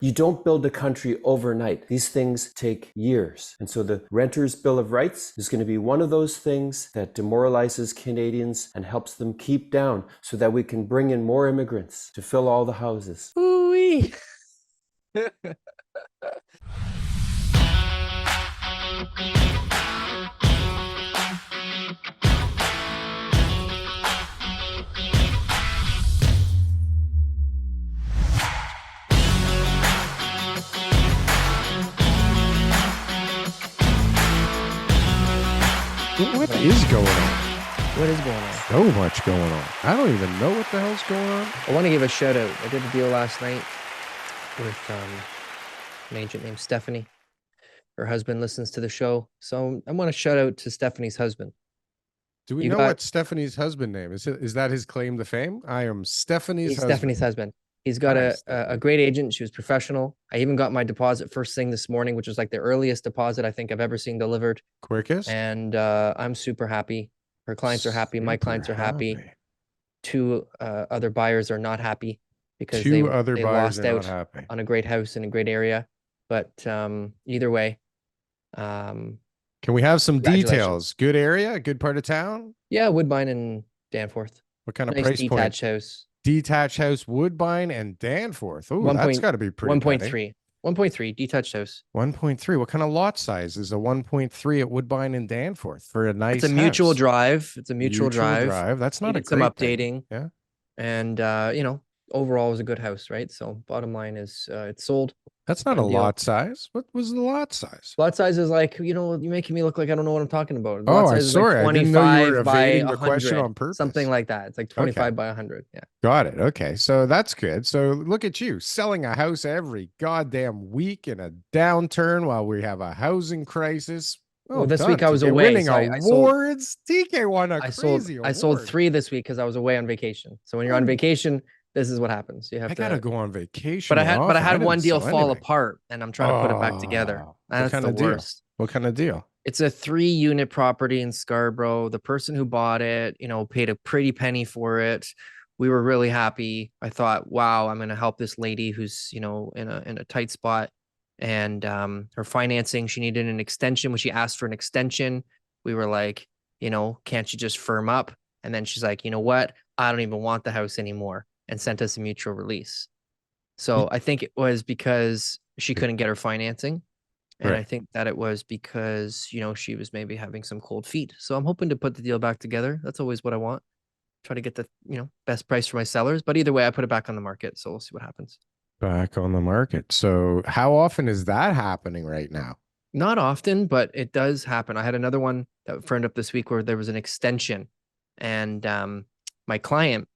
You don't build a country overnight. These things take years. And so the Renters' Bill of Rights is going to be one of those things that demoralizes Canadians and helps them keep down so that we can bring in more immigrants to fill all the houses. Ooh-wee. What is going on? What is going on? So much going on. I don't even know what the hell's going on. I want to give a shout out. I did a deal last night with an agent named Stephanie. Her husband listens to the show. So I want to shout out to Stephanie's husband. Do we know what Stephanie's husband name is? Is that his claim to fame? I am Stephanie's husband. Stephanie's husband. He's got a great agent. She was professional. I even got my deposit first thing this morning, which was like the earliest deposit I think I've ever seen delivered. Quickest. And I'm super happy. Her clients are happy. My clients are happy. Two other buyers are not happy because they lost out on a great house in a great area. But either way, can we have some details? Good area, good part of town? Yeah, Woodbine and Danforth. What kind of price point? Detached house. Detached house, Woodbine and Danforth. Oh, that's got to be pretty 1.3. 1.3 detached house. 1.3. What kind of lot size is a 1.3 at Woodbine and Danforth for a nice? It's a mutual drive. It's a mutual drive. That's not some updating. Yeah. And overall it was a good house, right? So bottom line is it's sold. That's not a lot size. What was the lot size? Lot size is like, you're making me look like I don't know what I'm talking about. Oh, I'm sorry. I didn't know you were evading the question on purpose. Something like that. It's like 25 by 100. Yeah. Got it. Okay. So that's good. So look at you selling a house every goddamn week in a downturn while we have a housing crisis. Well, this week I was away. Winning awards. TK won a crazy award. I sold 3 this week because I was away on vacation. So when you're on vacation, this is what happens. You have I gotta go on vacation. But I had one deal fall apart, and I'm trying to put it back together. That's the worst. What kind of deal? It's a 3-unit property in Scarborough. The person who bought it, paid a pretty penny for it. We were really happy. I thought, wow, I'm going to help this lady who's, in a tight spot. And her financing, she needed an extension. When she asked for an extension, we were like, can't you just firm up? And then she's like, you know what? I don't even want the house anymore, and sent us a mutual release. So I think it was because she couldn't get her financing. And I think that it was because, she was maybe having some cold feet. So I'm hoping to put the deal back together. That's always what I want. Try to get the, best price for my sellers. But either way, I put it back on the market. So we'll see what happens. Back on the market. So how often is that happening right now? Not often, but it does happen. I had another one that firmed up this week where there was an extension. And my client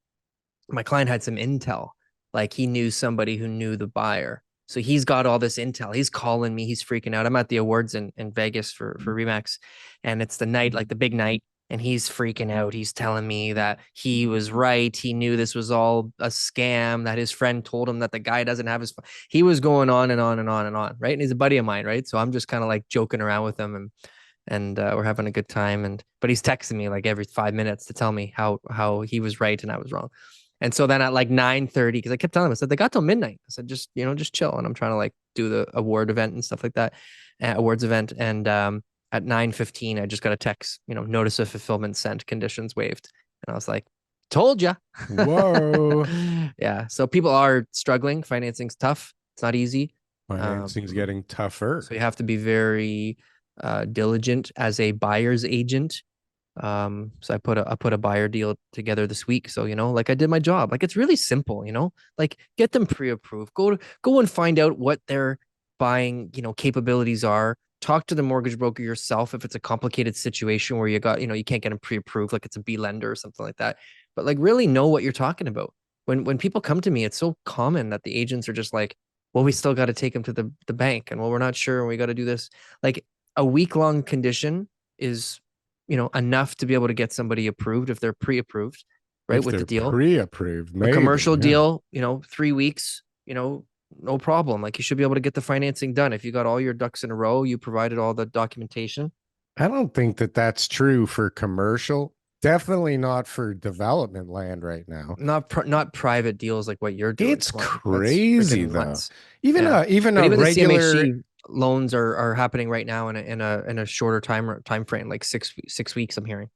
had some intel. Like he knew somebody who knew the buyer. So he's got all this intel. He's calling me. He's freaking out. I'm at the awards in Vegas for Remax. And it's the night, like the big night. And he's freaking out. He's telling me that he was right. He knew this was all a scam, that his friend told him that the guy doesn't have his. He was going on and on and on and on. Right. And he's a buddy of mine. Right. So I'm just kind of like joking around with him and we're having a good time. But he's texting me like every 5 minutes to tell me how he was right and I was wrong. And so then at like 9:30, because I kept telling him, I said, they got till midnight. I said, just chill. And I'm trying to like do the award event and stuff like that, awards event. And at 9:15, I just got a text, notice of fulfillment sent, conditions waived. And I was like, told ya. Whoa. Yeah. So people are struggling. Financing's tough. It's not easy. Financing's getting tougher. So you have to be very diligent as a buyer's agent. So I put a buyer deal together this week. So, like I did my job. Like it's really simple, like get them pre-approved, go and find out what their buying, capabilities are. Talk to the mortgage broker yourself. If it's a complicated situation where you can't get them pre-approved, like it's a B lender or something like that, but like really know what you're talking about. When people come to me, it's so common that the agents are just like, well, we still got to take them to the bank. And well, we're not sure. And we got to do this. Like a week-long condition is enough to be able to get somebody approved if they're pre-approved, right? With the deal. Pre-approved. A commercial deal, 3 weeks, no problem. Like you should be able to get the financing done. If you got all your ducks in a row, you provided all the documentation. I don't think that that's true for commercial. Definitely not for development land right now. Not private deals like what you're doing. It's Come on, that's crazy freaking though. nuts. Even Yeah, even but a even the regular CMHC loans are happening right now in a shorter time frame, like 6 weeks. I'm hearing,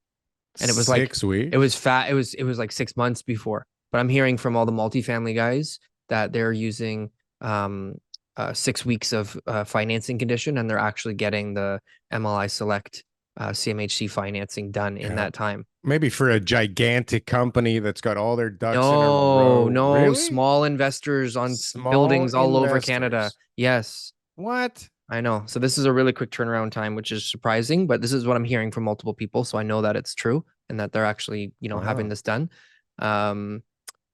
and it was like 6 weeks. it was like 6 months before. But I'm hearing from all the multifamily guys that they're using 6 weeks of financing condition, and they're actually getting the MLI Select CMHC financing done in Yeah. that time. Maybe for a gigantic company that's got all their ducks in a No, row. no, Really? small investors on Small buildings all over Canada. investors. Yes, What? I know. So this is a really quick turnaround time, which is surprising, but this is what I'm hearing from multiple people. So I know that it's true and that they're actually, having Wow. this done. Um,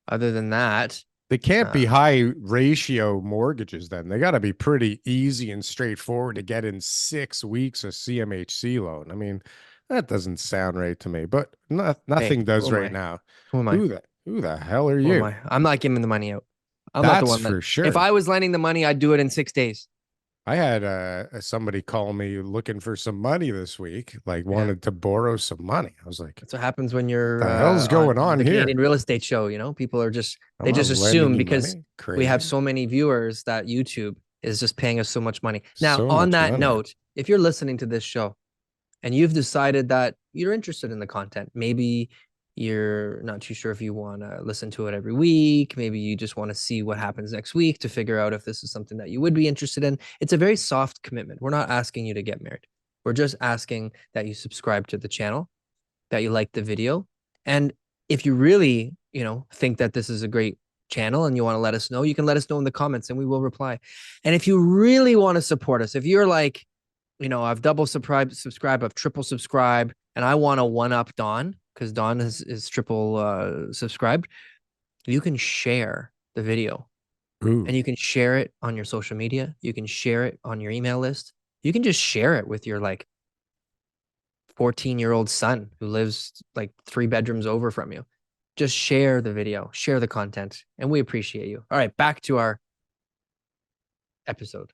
Other than that, They can't uh, be high ratio mortgages then. They got to be pretty easy and straightforward to get in 6 weeks of CMHC loan. I mean, that doesn't sound right to me, but hey, nothing who does am right I? now. Who am I? Who the hell are Who am you? I? I'm not giving the money out. I'm not the That's one that, for if sure. I was lending the money, I'd do it in 6 days. I had somebody call me looking for some money this week, like Yeah. wanted to borrow some money. I was like, That's what happens when what you're the hell's going on on the here? Canadian real estate show. People are I'm they not just lending assume you because money. we have Crazy. so many viewers that YouTube is just paying us so much money. Now, So on much that money. note, if you're listening to this show and you've decided that you're interested in the content, maybe you're not too sure if you want to listen to it every week. Maybe you just want to see what happens next week to figure out if this is something that you would be interested in. It's a very soft commitment. We're not asking you to get married. We're just asking that you subscribe to the channel, that you like the video. And if you really, think that this is a great channel and you want to let us know, you can let us know in the comments and we will reply. And if you really want to support us, if you're like, I've double subscribe, I've triple subscribe, and I want to one up Don because Don is triple subscribed. You can share the video Ooh. and you can share it on your social media. You can share it on your email list. You can just share it with your 14-year-old son who lives like 3 bedrooms over from you. Just share the video, share the content, and we appreciate you. All right, back to our episode.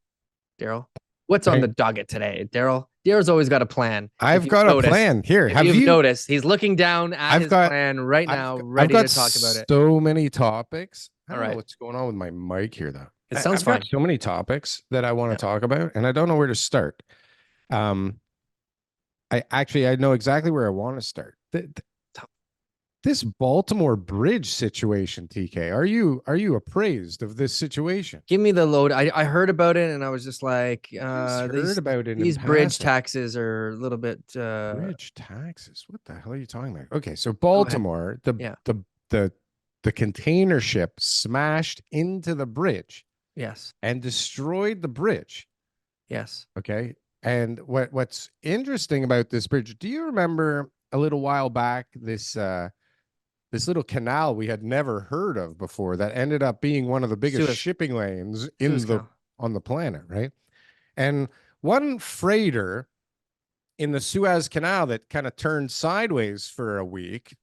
Darryl, what's on the docket today? Darryl's always got a plan. I've got a plan here. If Have you've you noticed, he's looking down at his plan right I've now, got- ready I've got to talk about it. so many topics. I All don't know right. what's going on with my mic here, though. It sounds I've fine. got so many topics that I want Yeah. to talk about, and I don't know where to start. I know exactly where I want to start. This Baltimore bridge situation, TK. Are you appraised of this situation? Give me the load. I heard about it and I was just like, Heard about it in these bridge passing. taxes are a little bit Bridge taxes. What the hell are you talking about? Okay, so go ahead. Baltimore, Yeah. the container ship smashed into the bridge Yes. and destroyed the bridge. Yes. Okay. And what's interesting about this bridge, do you remember a little while back this little canal we had never heard of before that ended up being one of the biggest shipping lanes on the planet, right? And one freighter in the Suez Canal that kind of turned sideways for a week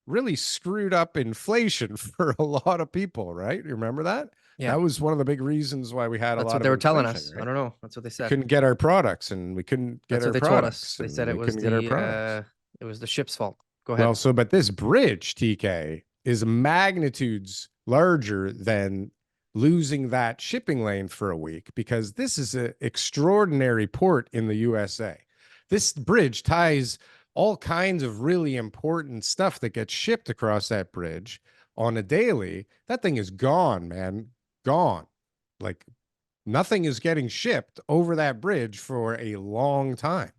really screwed up inflation for a lot of people, right? You remember that? Yeah. That was one of the big reasons why we had That's a lot what of they were telling inflation, us. right? I don't know. That's what they said. Couldn't get our products and we couldn't get That's our what they told us. products. They and said we it was couldn't get our products. it was the ship's fault. Go ahead. Well, but this bridge, TK, is magnitudes larger than losing that shipping lane for a week because this is an extraordinary port in the USA. This bridge ties all kinds of really important stuff that gets shipped across that bridge on a daily. That thing is gone, man. Gone. Like nothing is getting shipped over that bridge for a long time.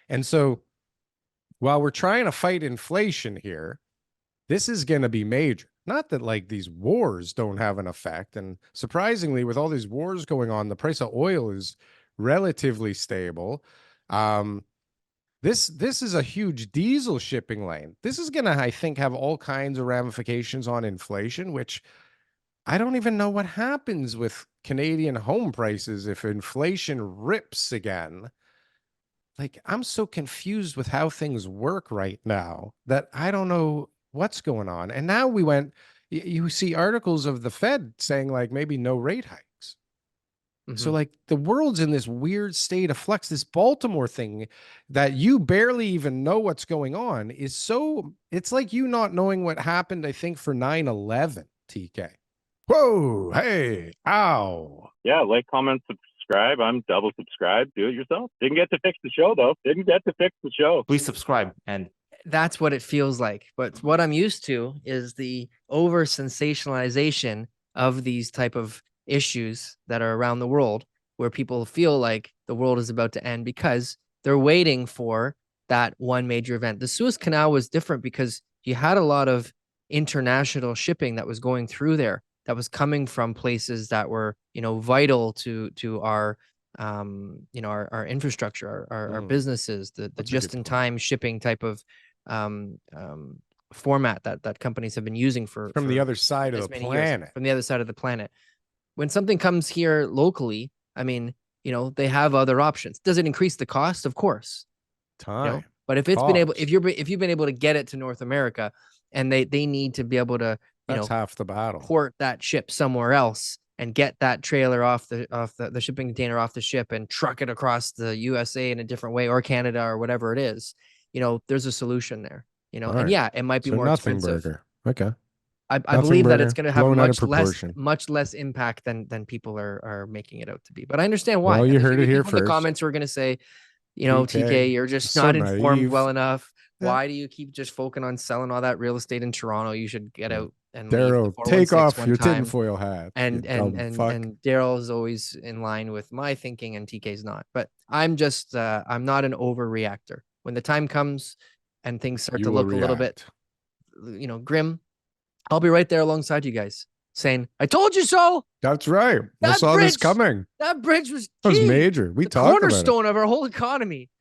And so while we're trying to fight inflation here, this is going to be major. Not that like these wars don't have an effect. And surprisingly, with all these wars going on, the price of oil is relatively stable. This is a huge diesel shipping lane. This is going to, I think, have all kinds of ramifications on inflation, which I don't even know what happens with Canadian home prices if inflation rips again. Like, I'm so confused with how things work right now that I don't know what's going on. And now you see articles of the Fed saying like maybe no rate hikes. So like the world's in this weird state of flux. This Baltimore thing that you barely even know what's going on is so, it's like you not knowing what happened, I think, for 9/11, TK. Whoa, hey, ow. Yeah, like, comment, subscribe. I'm double subscribed. Do it yourself. Didn't get to fix the show, though. Didn't get to fix the show. Please subscribe. And that's what it feels like. But what I'm used to is the over sensationalization of these type of issues that are around the world, where people feel like the world is about to end because they're waiting for that one major event. The Suez Canal was different because you had a lot of international shipping that was going through there, that was coming from places that were, vital to our our infrastructure, our businesses, the just-in-time shipping type of format that companies have been using for the other side of the planet. From the other side of the planet. When something comes here locally, I mean, they have other options. Does it increase the cost? Of course. Time. But if it's been able, if you've been able to get it to North America, and they need to be able to, that's half the battle. Port that ship somewhere else and get that trailer off the shipping container off the ship and truck it across the USA in a different way, or Canada, or whatever it is. There's a solution there. And yeah, it might be more expensive. Burger. Okay. I believe that it's going to have much less impact than people are making it out to be. But I understand why. Well, you heard it here first. The comments are going to say, TK, you're just not informed well enough. Yeah. Why do you keep just focusing on selling all that real estate in Toronto? You should get out and Darryl, take off your tinfoil hat. And Darryl is always in line with my thinking, and TK's not. But I'm just I'm not an overreactor. When the time comes and things start to look a little bit, grim, I'll be right there alongside you guys, saying, "I told you so." That's right. I saw this coming. That bridge was major. We talked about it. Cornerstone of our whole economy.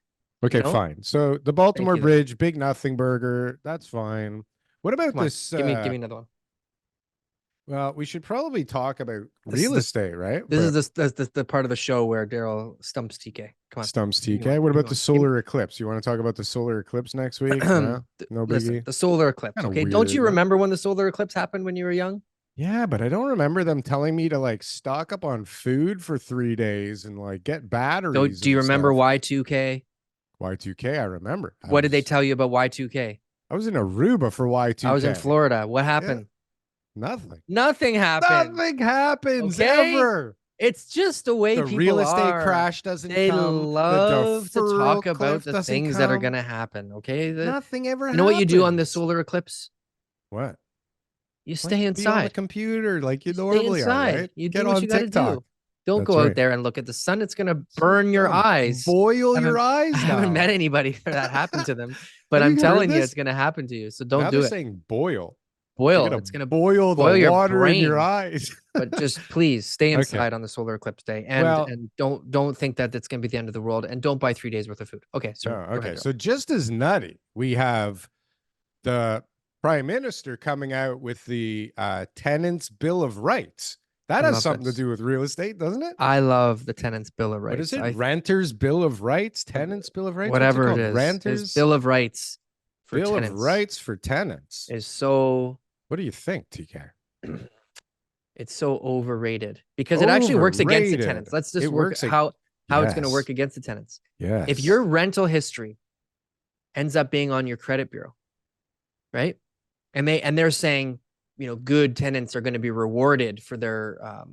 Okay, fine. So the Baltimore Bridge, big nothing burger. That's fine. What about this? Give me another one. Well, we should probably talk about real estate, right? This is the part of the show where Darryl stumps TK. Come on. Stumps TK. What about the solar eclipse? You want to talk about the solar eclipse next week? No biggie. Listen, the solar eclipse. Okay. Don't you remember when the solar eclipse happened when you were young? Yeah, but I don't remember them telling me to like stock up on food for 3 days and like get batteries. Do you remember Y2K? Y2K, I remember. What did they tell you about Y2K? I was in Aruba for Y2K. I was in Florida. What happened? Yeah, nothing. Nothing happened. Nothing happens ever. It's just the way the real estate crash doesn't they come. love to talk about the things that are going to happen. Okay. Nothing ever happens. You know what you do on the solar eclipse? What? You stay inside. Be on the computer like you normally are, right? You get on TikTok. Don't go out there and look at the sun. It's going to burn your eyes. Boil your eyes. I haven't met anybody that happened to them, but I'm telling you, it's going to happen to you. So don't do it. Saying boil. Boil. It's going to boil the water in your eyes. But just please stay inside on the solar eclipse day, and don't think that it's going to be the end of the world, and don't buy 3 days worth of food. Okay. So okay. So just as nutty, we have the Prime Minister coming out with the Tenants' Bill of Rights. That has something to do with real estate, doesn't it? I love the Tenants' Bill of Rights. What is it? Renters' Bill of Rights? Tenants' Bill of Rights? Whatever it is. Renters' Bill of Rights for Bill tenants. Of Rights for tenants. Is so... What do you think, TK? It's so overrated because it actually works against the tenants. Let's just work how it's going to work against the tenants. Yeah. If your rental history ends up being on your credit bureau, right? And they're saying, good tenants are going to be rewarded for their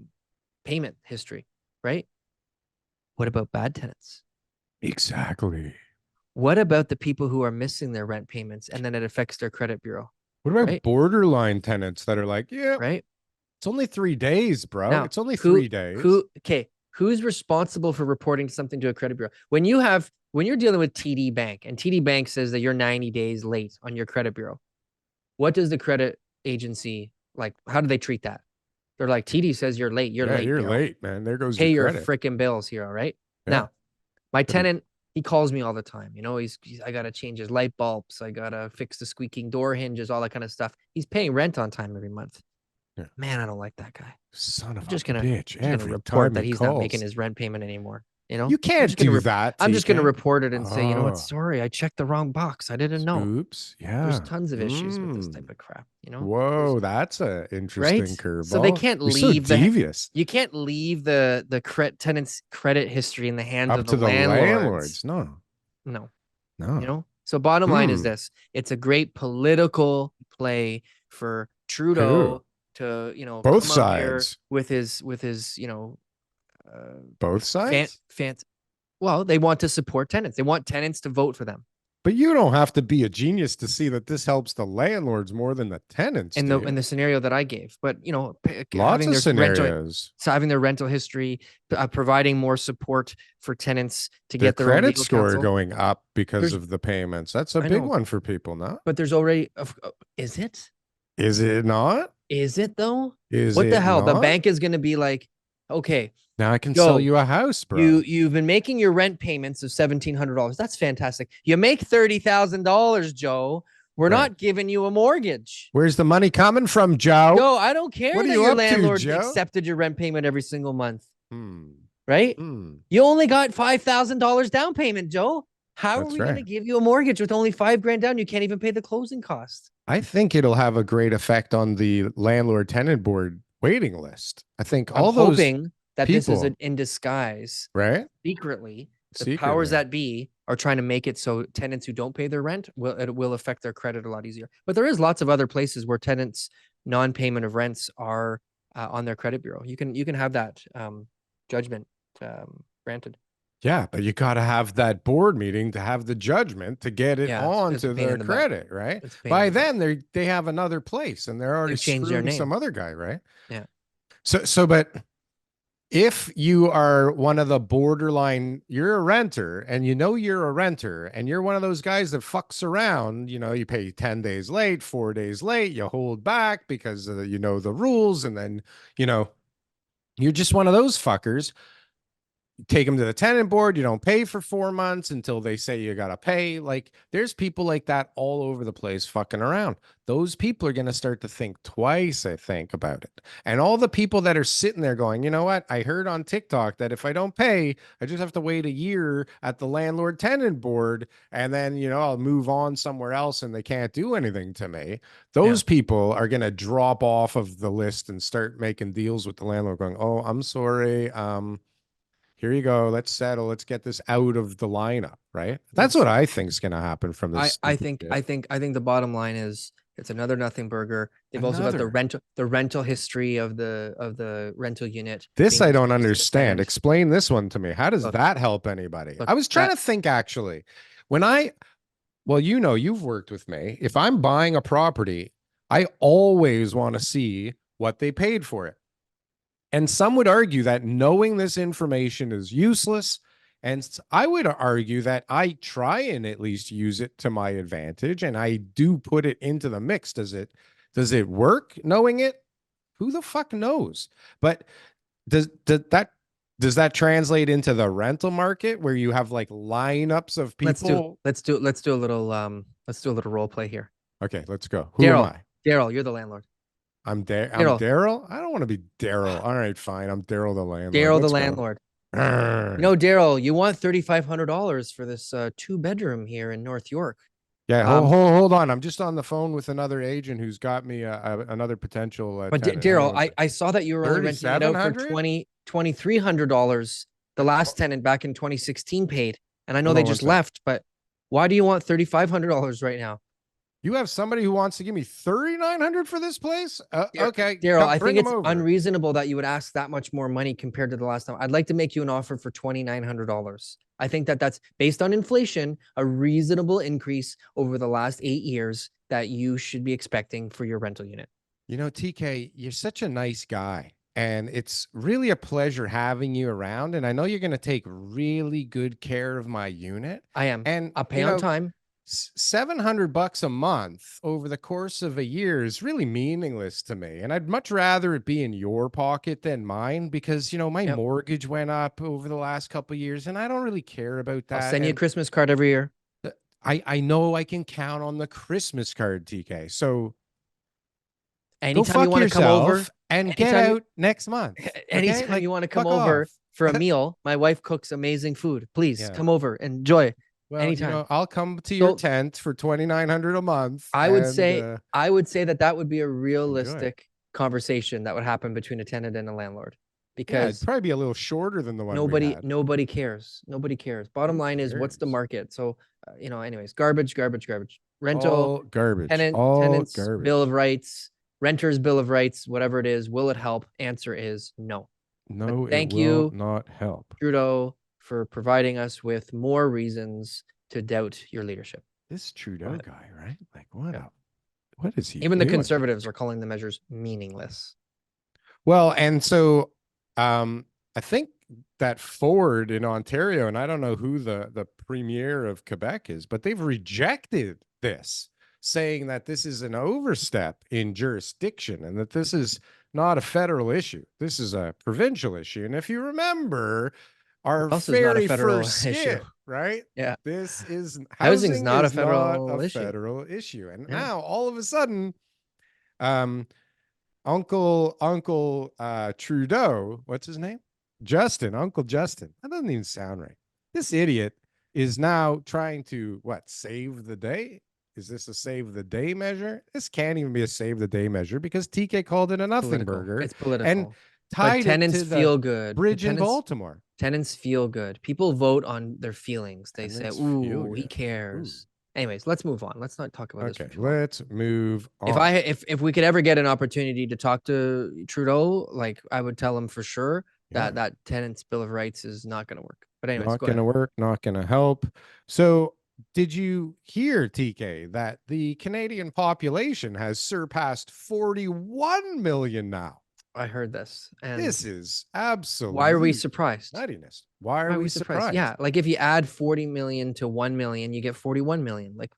payment history, right? What about bad tenants? Exactly. What about the people who are missing their rent payments and then it affects their credit bureau? What about borderline tenants that are like, right? It's only 3 days, bro. Now, it's only 3 days. Who's responsible for reporting something to a credit bureau? When you're dealing with TD Bank and TD Bank says that you're 90 days late on your credit bureau, what does the credit agency how do they treat that? They're like, TD says you're late. You're late. You're late, man. There goes pay your credit. freaking bills here. All right. Yeah. Now, my tenant, he calls me all the time. I got to change his light bulbs. I got to fix the squeaking door hinges, all that kind of stuff. He's paying rent on time every month. Man, I don't like that guy. Son of I'm just a bitch. gonna report that he's not making his rent payment anymore. You know, You can't do that. I'm just going to TK. report it and say, you know what? Oh. Sorry, I checked the wrong box. I didn't know. Oops. Yeah. There's tons of issues with this type of crap, you know? Whoa, that's a interesting Right? curveball. So they can't You're so leave devious. you can't leave the tenant's credit history in the hands Up of to the the landlords. landlords. No. No. No. You know? So bottom line is Hmm. this. It's a great political play for Trudeau to, you know, Both come out here sides. with his, you know, Both sides? well, they want to support tenants. They want tenants to vote for them. But you don't have to be a genius to see that this helps the landlords more than the tenants. In do the you? scenario that I gave, but you know, Lots of scenarios. having their rental history, providing more support for tenants to Their get their own credit legal score counsel. going up because There's- of the payments. That's a I big know. one for people, no? But there's already, is it? Is it not? Is it though? Is What the it hell? The not? bank is going to be like, okay, Now I can Yo, sell you a house, bro. you've been making your rent payments of $1,700. That's fantastic. You make $30,000, Joe. We're Right. not giving you a mortgage. Where's the money coming from, Joe? No, I don't care What are that you your up to, landlord Joe? accepted your rent payment every single month, Hmm. right? Hmm. You only got $5,000 down payment, Joe. How are That's we going to right. give you a mortgage with only $5,000 down? You can't even pay the closing costs. I think it'll have a great effect on the landlord tenant board waiting list. I think I'm all those hoping that this is people, in disguise, right? secretly. The Secretly. powers that be are trying to make it so tenants who don't pay their rent will affect their credit a lot easier. But there is lots of other places where tenants' non-payment of rents are on their credit bureau. You can have that judgment granted. Yeah, but you got to have that board meeting to have the judgment to get it Yeah, on it's a to pain their in the butt. credit, right? It's a pain By in the butt. then they have another place and they're already They've changed their screwing name. some other guy, right? Yeah. So but if you are one of the borderline, you're a renter and you know you're a renter and you're one of those guys that fucks around, you know, you pay 10 days late, 4 days late, you hold back because you know the rules, and then, you know, you're just one of those fuckers. Take them to the tenant board. You don't pay for 4 months until they say you got to pay. Like, there's people like that all over the place fucking around. Those people are going to start to think twice, I think, about it. And all the people that are sitting there going, you know what? I heard on TikTok that if I don't pay, I just have to wait a year at the landlord tenant board. And then, you know, I'll move on somewhere else and they can't do anything to me. Those people are going to drop off of the list and start making deals with the landlord going, oh, I'm sorry. Here you go. Let's settle. Let's get this out of the lineup, right? That's what I think is going to happen from this. I think the bottom line is it's another nothing burger. They've also got the rental history of the rental unit. This I don't to understand. stand. Explain this one to me. How does Look, that help anybody? look, I was trying to think, actually. Well, you know, you've worked with me. If I'm buying a property, I always want to see what they paid for it. And some would argue that knowing this information is useless. And I would argue that I try and at least use it to my advantage. And I do put it into the mix. Does it work knowing it? Who the fuck knows? But does that translate into the rental market where you have like lineups of people? Let's do a little role play here. Okay, let's go. Who am I? Darryl, you're the landlord. I'm Daryl. Daryl. I don't want to be Daryl. All right, fine. I'm Daryl the landlord. Daryl the Let's go. landlord. You know, Daryl, you want $3,500 for this 2-bedroom here in North York. Yeah, hold on. I'm just on the phone with another agent who's got me another potential. But Daryl, I saw that you were only renting it out for $2,300. The last tenant back in 2016 paid, and I know they just left. But why do you want $3,500 right now? You have somebody who wants to give me $3,900 for this place? Okay, Daryl, I think it's unreasonable that you would ask that much more money compared to the last time. I'd like to make you an offer for $2,900. I think that's based on inflation, a reasonable increase over the last 8 years that you should be expecting for your rental unit. You know, TK, you're such a nice guy, and it's really a pleasure having you around. And I know you're going to take really good care of my unit. I am, and I'll pay on time. $700 a month over the course of a year is really meaningless to me. And I'd much rather it be in your pocket than mine, because, you know, my mortgage went up over the last couple of years and I don't really care about that. I'll send you a Christmas card every year. I know I can count on the Christmas card, TK. So anytime you want to come over and get out next month. Anytime you want to come over for a meal. My wife cooks amazing food. Please Yeah. come over, enjoy. Well, anytime. I'll come to your So- tent for $2,900 a month. I would and, say that would be a enjoy. realistic conversation that would happen between a tenant and a landlord, Yeah, because it'd probably be a little shorter than the one we had. nobody cares. Nobody cares. Bottom Who line is, what's the cares? market? So, anyways, garbage. Rental, All garbage. tenant's garbage. bill of rights, renter's bill of rights, whatever it is. Will it help? Answer is no. No, thank it will you, not help. Trudeau, for providing us with more reasons to doubt your leadership. This Trudeau ahead. guy, right? Like, what Yeah. up? What is he Even the doing? conservatives are calling the measures meaningless. Well, and so I think that Ford in Ontario, and I don't know who the premier of Quebec is, but they've rejected this, saying that this is an overstep in jurisdiction and that this is not a federal issue. This is a provincial issue. And if you remember our What else is not a very federal first issue? skit, right? Yeah. This is Housing's housing not a is federal issue. federal issue. And Yeah. now all of a sudden, Uncle Trudeau, what's his name? Uncle Justin. That doesn't even sound right. This idiot is now trying to save the day? Is this a save the day measure? This can't even be a save the day measure because TK called it a nothing Political. burger. It's political. And But tied it tenants to feel the good. bridge in Baltimore. Tenants feel good. People vote on their feelings. They Tenants say, feel "Ooh, he good. cares." Anyways, let's move on. Let's not talk about this. Okay, For too long. let's move on. If we could ever get an opportunity to talk to Trudeau, like, I would tell him for sure that that tenant's bill of rights is not going to work. But anyways, not going to work, not going to help. So did you hear, TK, that the Canadian population has surpassed 41 million now? I heard this. And this is absolutely why are we surprised? nuttiness. Why are we surprised? Yeah, like if you add 40 million to 1 million, you get 41 million. Like,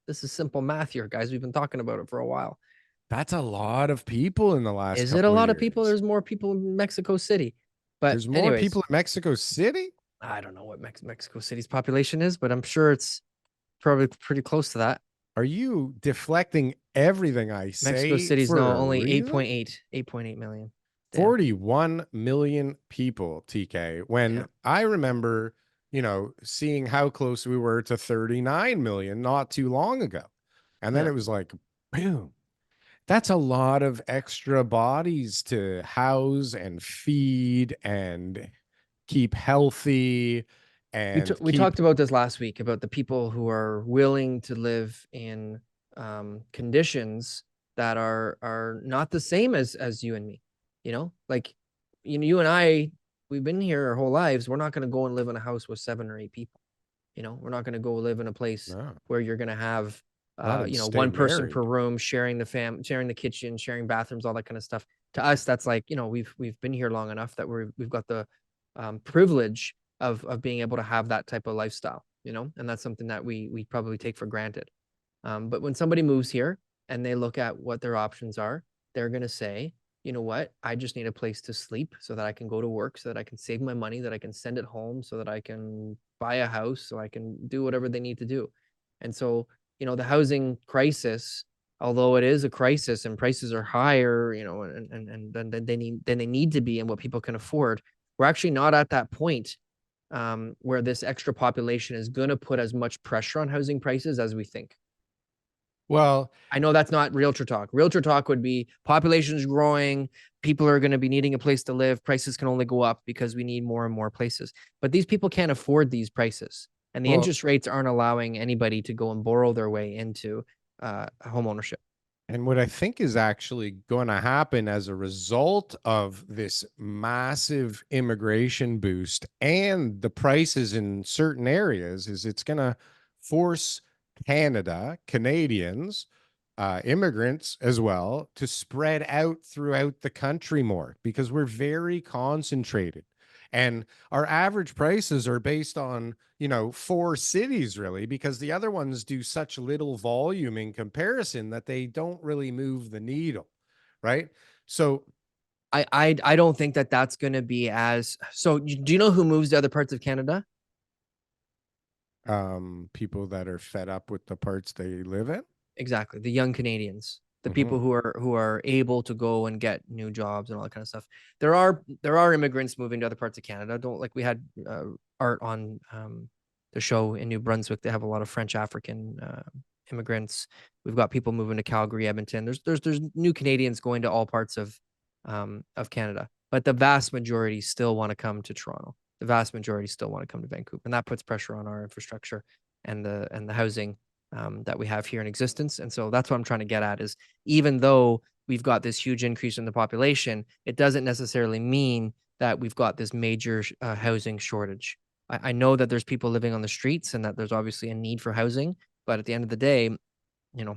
this is simple math here, guys. We've been talking about it for a while. That's a lot of people in the last Is couple it a lot of of people? years. There's more people in Mexico City. But there's more anyways, people in Mexico City? I don't know what Mexico City's population is, but I'm sure it's probably pretty close to that. Are you deflecting everything I say? Mexico City's for only a reason? 8.8 million. Damn. 41 million people, TK. When I remember, seeing how close we were to 39 million not too long ago. And then it was like, boom. That's a lot of extra bodies to house and feed and keep healthy. And we talked about this last week, about the people who are willing to live in conditions that are not the same as you and me. Like, you and I, we've been here our whole lives. We're not going to go and live in a house with 7 or 8 people. We're not going to go live in a place where you're going to have, one person per room, sharing the kitchen, sharing bathrooms, all that kind of stuff. To us, that's like, we've been here long enough that we've got the privilege of being able to have that type of lifestyle, and that's something that we probably take for granted. But when somebody moves here and they look at what their options are, they're going to say, you know what, I just need a place to sleep so that I can go to work, so that I can save my money, that I can send it home, so that I can buy a house, so I can do whatever they need to do. And so, the housing crisis, although it is a crisis and prices are higher, and then they need to be, and what people can afford, we're actually not at that point where this extra population is going to put as much pressure on housing prices as we think. Well, I know that's not realtor talk. Realtor talk would be population is growing. People are going to be needing a place to live. Prices can only go up because we need more and more places. But these people can't afford these prices. And the interest rates aren't allowing anybody to go and borrow their way into home ownership. And what I think is actually going to happen as a result of this massive immigration boost and the prices in certain areas is it's going to force Canadians, immigrants as well, to spread out throughout the country more, because we're very concentrated. And our average prices are based on, 4 cities, really, because the other ones do such little volume in comparison that they don't really move the needle, right? So I don't think that that's going to be as... So do you know who moves to other parts of Canada? People that are fed up with the parts they live in. Exactly. The young Canadians. the people who are able to go and get new jobs and all that kind of stuff. There are immigrants moving to other parts of Canada. We had Art on the show in New Brunswick. They have a lot of French African immigrants. We've got people moving to Calgary, Edmonton. There's new Canadians going to all parts of Canada, but the vast majority still want to come to Toronto. The vast majority still want to come to Vancouver, and that puts pressure on our infrastructure and the housing that we have here in existence. And so that's what I'm trying to get at is, even though we've got this huge increase in the population, it doesn't necessarily mean that we've got this major housing shortage. I know that there's people living on the streets and that there's obviously a need for housing, but at the end of the day,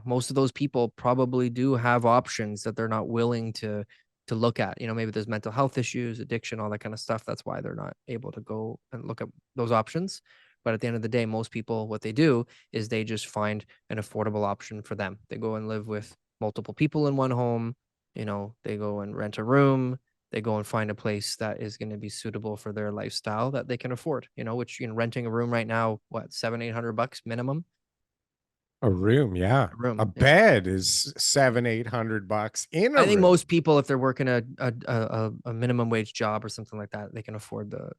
most of those people probably do have options that they're not willing to look at. Maybe there's mental health issues, addiction, all that kind of stuff. That's why they're not able to go and look at those options. But at the end of the day, most people, what they do is they just find an affordable option for them. They go and live with multiple people in one home. They go and rent a room. They go and find a place that is going to be suitable for their lifestyle that they can afford, which, renting a room right now, what, $700-800 minimum? A room, yeah. A room, A yeah. bed is $700-800 in a I think room. most people, if they're working a minimum wage job or something like that, they can afford the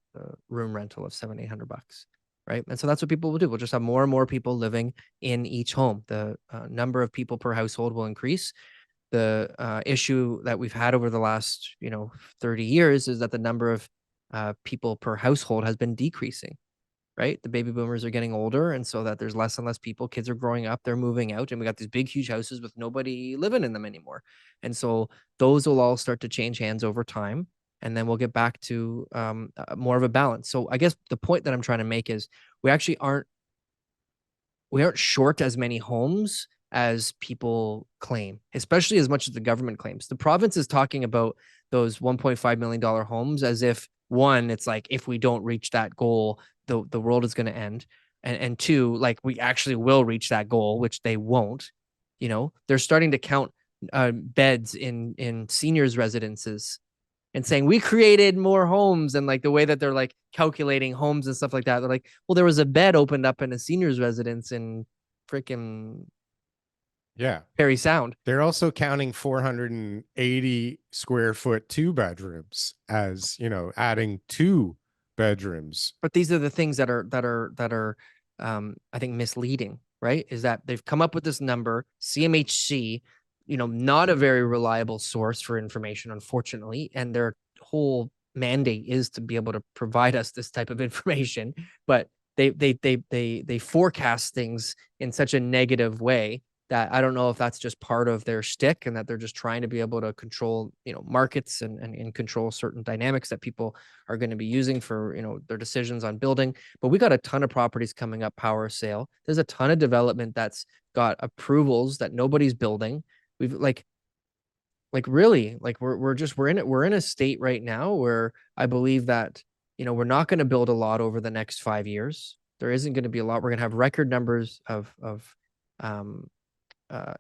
room rental of $700-800, right? And so that's what people will do. We'll just have more and more people living in each home. The number of people per household will increase. The issue that we've had over the last 30 years is that the number of people per household has been decreasing. Right? The baby boomers are getting older, and so that there's less and less people. Kids are growing up, they're moving out, and we got these big, huge houses with nobody living in them anymore. And so those will all start to change hands over time, and then we'll get back to more of a balance. So I guess the point that I'm trying to make is we actually aren't short as many homes as people claim, especially as much as the government claims. The province is talking about those $1.5 million homes as if, one, it's like, if we don't reach that goal, the world is going to end. And two, like, we actually will reach that goal, which they won't. They're starting to count beds in seniors residences and saying we created more homes, and like the way that they're like calculating homes and stuff like that. They're like, well, there was a bed opened up in a seniors residence in freaking Parry Sound. They're also counting 480 square foot 2 bedrooms as, adding 2 bedrooms. But these are the things that are I think misleading, right? Is that they've come up with this number, CMHC, not a very reliable source for information, unfortunately, and their whole mandate is to be able to provide us this type of information, but they forecast things in such a negative way that I don't know if that's just part of their shtick, and that they're just trying to be able to control, markets and control certain dynamics that people are going to be using for, their decisions on building. But we got a ton of properties coming up, power sale. There's a ton of development that's got approvals that nobody's building. We've we're in a state right now where I believe that, we're not going to build a lot over the next 5 years. There isn't going to be a lot. We're going to have record numbers of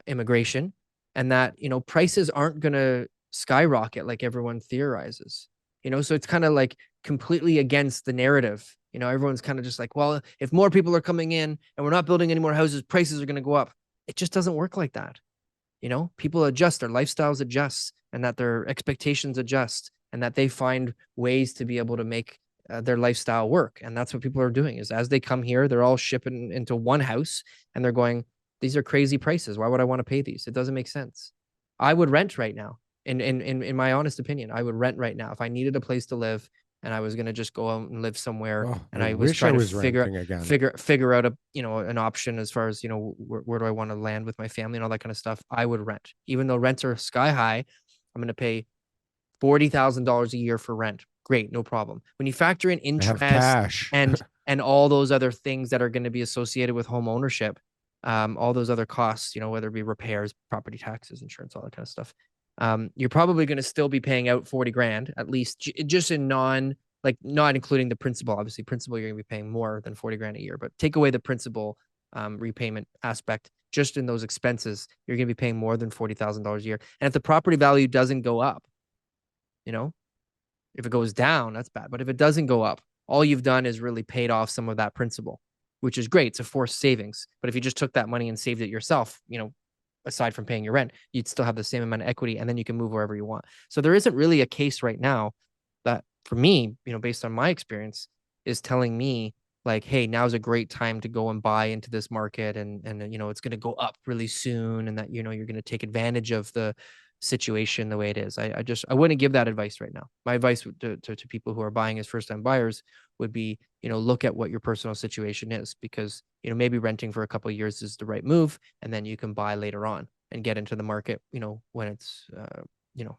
immigration, and that, prices aren't going to skyrocket like everyone theorizes, so it's kind of like completely against the narrative. Everyone's kind of just like, well, if more people are coming in and we're not building any more houses, prices are going to go up. It just doesn't work like that. People adjust, their lifestyles adjust, and that their expectations adjust, and that they find ways to be able to make their lifestyle work. And that's what people are doing, is as they come here, they're all shipping into one house, and they're going, these are crazy prices. Why would I want to pay these? It doesn't make sense. I would rent right now. In my honest opinion, I would rent right now. If I needed a place to live and I was going to just go out and live somewhere, and I was trying to figure out an option as far as, where do I want to land with my family and all that kind of stuff, I would rent. Even though rents are sky high, I'm going to pay $40,000 a year for rent. Great, no problem. When you factor in interest and all those other things that are going to be associated with home ownership, all those other costs, whether it be repairs, property taxes, insurance, all that kind of stuff, you're probably going to still be paying out 40 grand at least, just in not including the principal. Obviously, principal, you're going to be paying more than 40 grand a year, but take away the principal repayment aspect. Just in those expenses, you're going to be paying more than $40,000 a year. And if the property value doesn't go up, if it goes down, that's bad. But if it doesn't go up, all you've done is really paid off some of that principal, which is great. It's a forced savings. But if you just took that money and saved it yourself, aside from paying your rent, you'd still have the same amount of equity, and then you can move wherever you want. So there isn't really a case right now that, for me, based on my experience, is telling me like, hey, now's a great time to go and buy into this market, and it's going to go up really soon, and that you're going to take advantage of the situation the way it is. I wouldn't give that advice right now. My advice to people who are buying as first-time buyers would be, look at what your personal situation is, because maybe renting for a couple of years is the right move, and then you can buy later on and get into the market when it's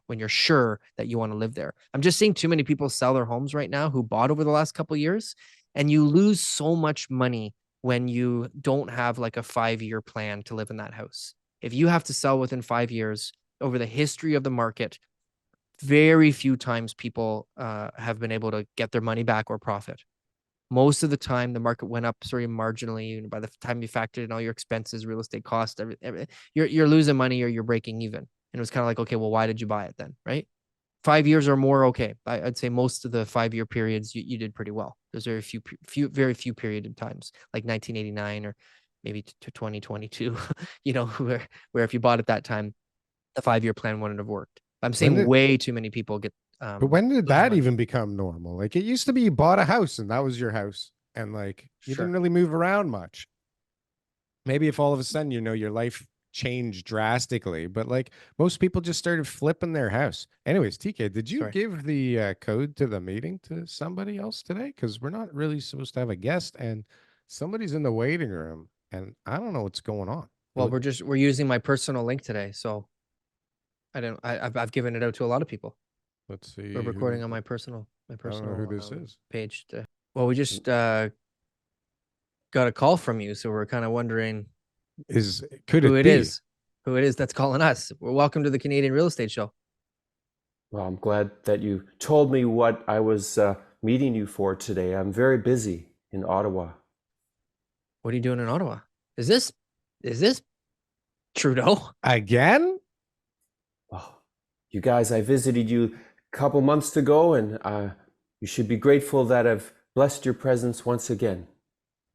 when you're sure that you want to live there. I'm just seeing too many people sell their homes right now who bought over the last couple of years, and you lose so much money when you don't have like a 5-year plan to live in that house. If you have to sell within 5 years, over the history of the market, very few times people have been able to get their money back or profit. Most of the time, the market went up sort of marginally. And by the time you factored in all your expenses, real estate costs, everything, you're losing money or you're breaking even. And it was kind of like, okay, well, why did you buy it then, right? 5 years or more, okay. I'd say most of the 5-year periods you did pretty well. There's very few period of times, like 1989 or maybe to 2022, where if you bought at that time, the 5-year plan wouldn't have worked. I'm seeing way too many people get. But when did that money. even become normal? Like, it used to be you bought a house and that was your house, and like you Sure. didn't really move around much. Maybe if all of a sudden your life changed drastically, but like most people just started flipping their house. Anyways, TK, did you give the code to the meeting to somebody else today? Because we're not really supposed to have a guest, and somebody's in the waiting room, and I don't know what's going on. Well, we're using my personal link today, so I've given it out to a lot of people. Let's see. We're recording on my personal I don't know who this is. page. Well, we just got a call from you, so we're kind of wondering who it is that's calling us. Well, welcome to the Canadian Real Estate Show. Well, I'm glad that you told me what I was meeting you for today. I'm very busy in Ottawa. What are you doing in Ottawa? Is this Trudeau again? Oh, you guys, I visited you a couple months ago, and you should be grateful that I've blessed your presence once again.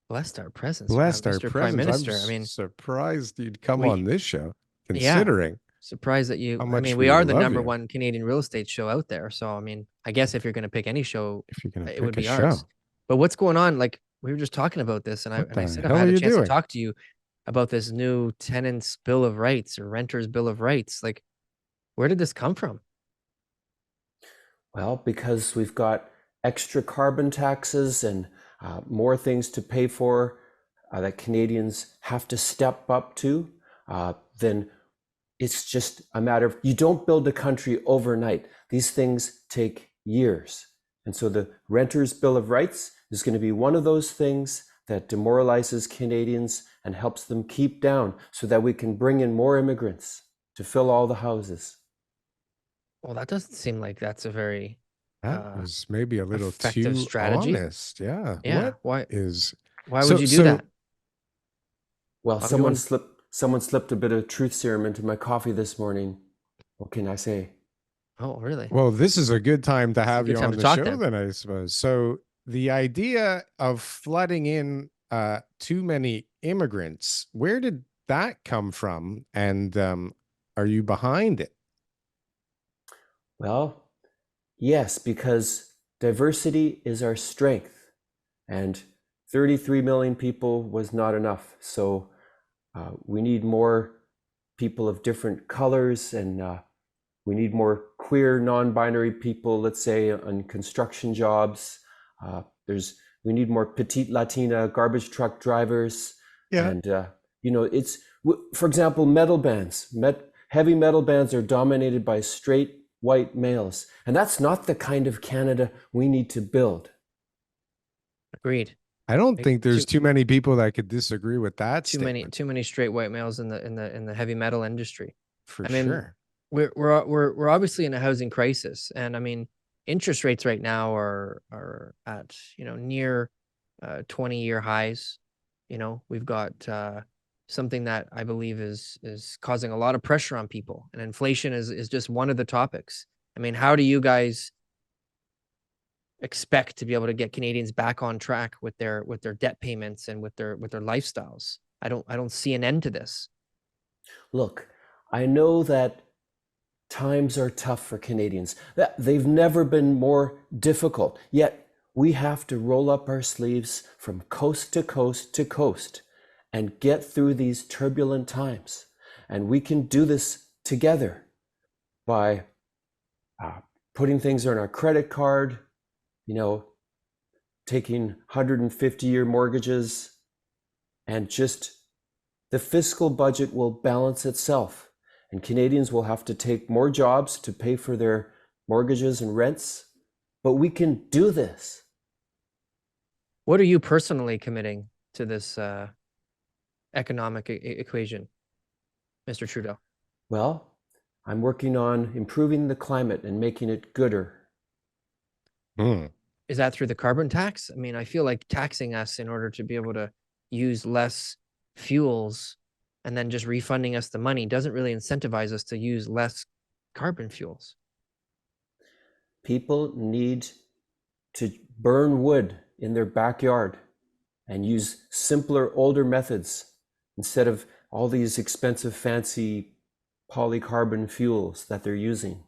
Blessed our presence. Blessed our Mr. presence. Prime Minister. I'm surprised you'd come on this show, considering. Yeah, surprised that you. I mean, we are the #1 Canadian real estate show out there. So, I mean, I guess if you're going to pick any show, it would be ours. But what's going on? Like, we were just talking about this, and I said I had a chance to talk to you about this new tenants' bill of rights or renters' bill of rights. Like, where did this come from? Well, because we've got extra carbon taxes and more things to pay for that Canadians have to step up to, then it's just a matter of, you don't build a country overnight. These things take years. And so the Renters' Bill of Rights is going to be one of those things that demoralizes Canadians and helps them keep down so that we can bring in more immigrants to fill all the houses. Well, that doesn't seem like that's a very that was maybe a little effective too strategy. Honest. Yeah. Yeah. Why would you do that? Well, someone slipped a bit of truth serum into my coffee this morning. What can I say? Oh, really? Well, this is a good time to have you on the show then, I suppose. So the idea of flooding in too many immigrants, where did that come from? And are you behind it? Well, yes, because diversity is our strength, and 33 million people was not enough. So we need more people of different colors, and we need more queer, non-binary people, let's say, on construction jobs. We need more petite Latina garbage truck drivers. Yeah. And, it's, for example, metal bands. Heavy metal bands are dominated by straight white males. And that's not the kind of Canada we need to build. Agreed. I don't think there's too many people that could disagree with that statement. Too many straight white males in the heavy metal industry. For sure. We're obviously in a housing crisis, and I mean, interest rates right now are at near 20-year highs. We've got something that I believe is causing a lot of pressure on people, and inflation is just one of the topics. I mean, how do you guys expect to be able to get Canadians back on track with their debt payments and with their lifestyles? I don't see an end to this. Look, I know that times are tough for Canadians. They've never been more difficult. Yet we have to roll up our sleeves from coast to coast to coast and get through these turbulent times. And we can do this together by putting things on our credit card, taking 150-year mortgages, and just the fiscal budget will balance itself. And Canadians will have to take more jobs to pay for their mortgages and rents, but we can do this. What are you personally committing to this economic equation, Mr. Trudeau? Well, I'm working on improving the climate and making it gooder. Is that through the carbon tax? I mean, I feel like taxing us in order to be able to use less fuels and then just refunding us the money doesn't really incentivize us to use less carbon fuels. People need to burn wood in their backyard and use simpler, older methods instead of all these expensive, fancy polycarbon fuels that they're using.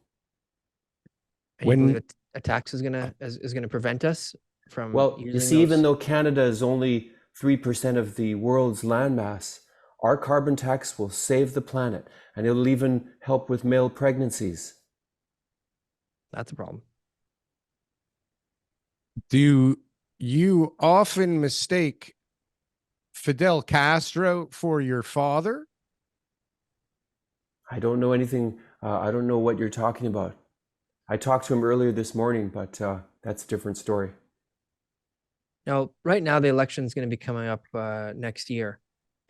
And you believe a tax is gonna prevent us from you see, even though Canada is only 3% of the world's landmass, our carbon tax will save the planet, and it'll even help with male pregnancies. That's a problem. Do you often mistake Fidel Castro for your father? I don't know anything. I don't know what you're talking about. I talked to him earlier this morning, but that's a different story. Now, right now, the election is going to be coming up next year.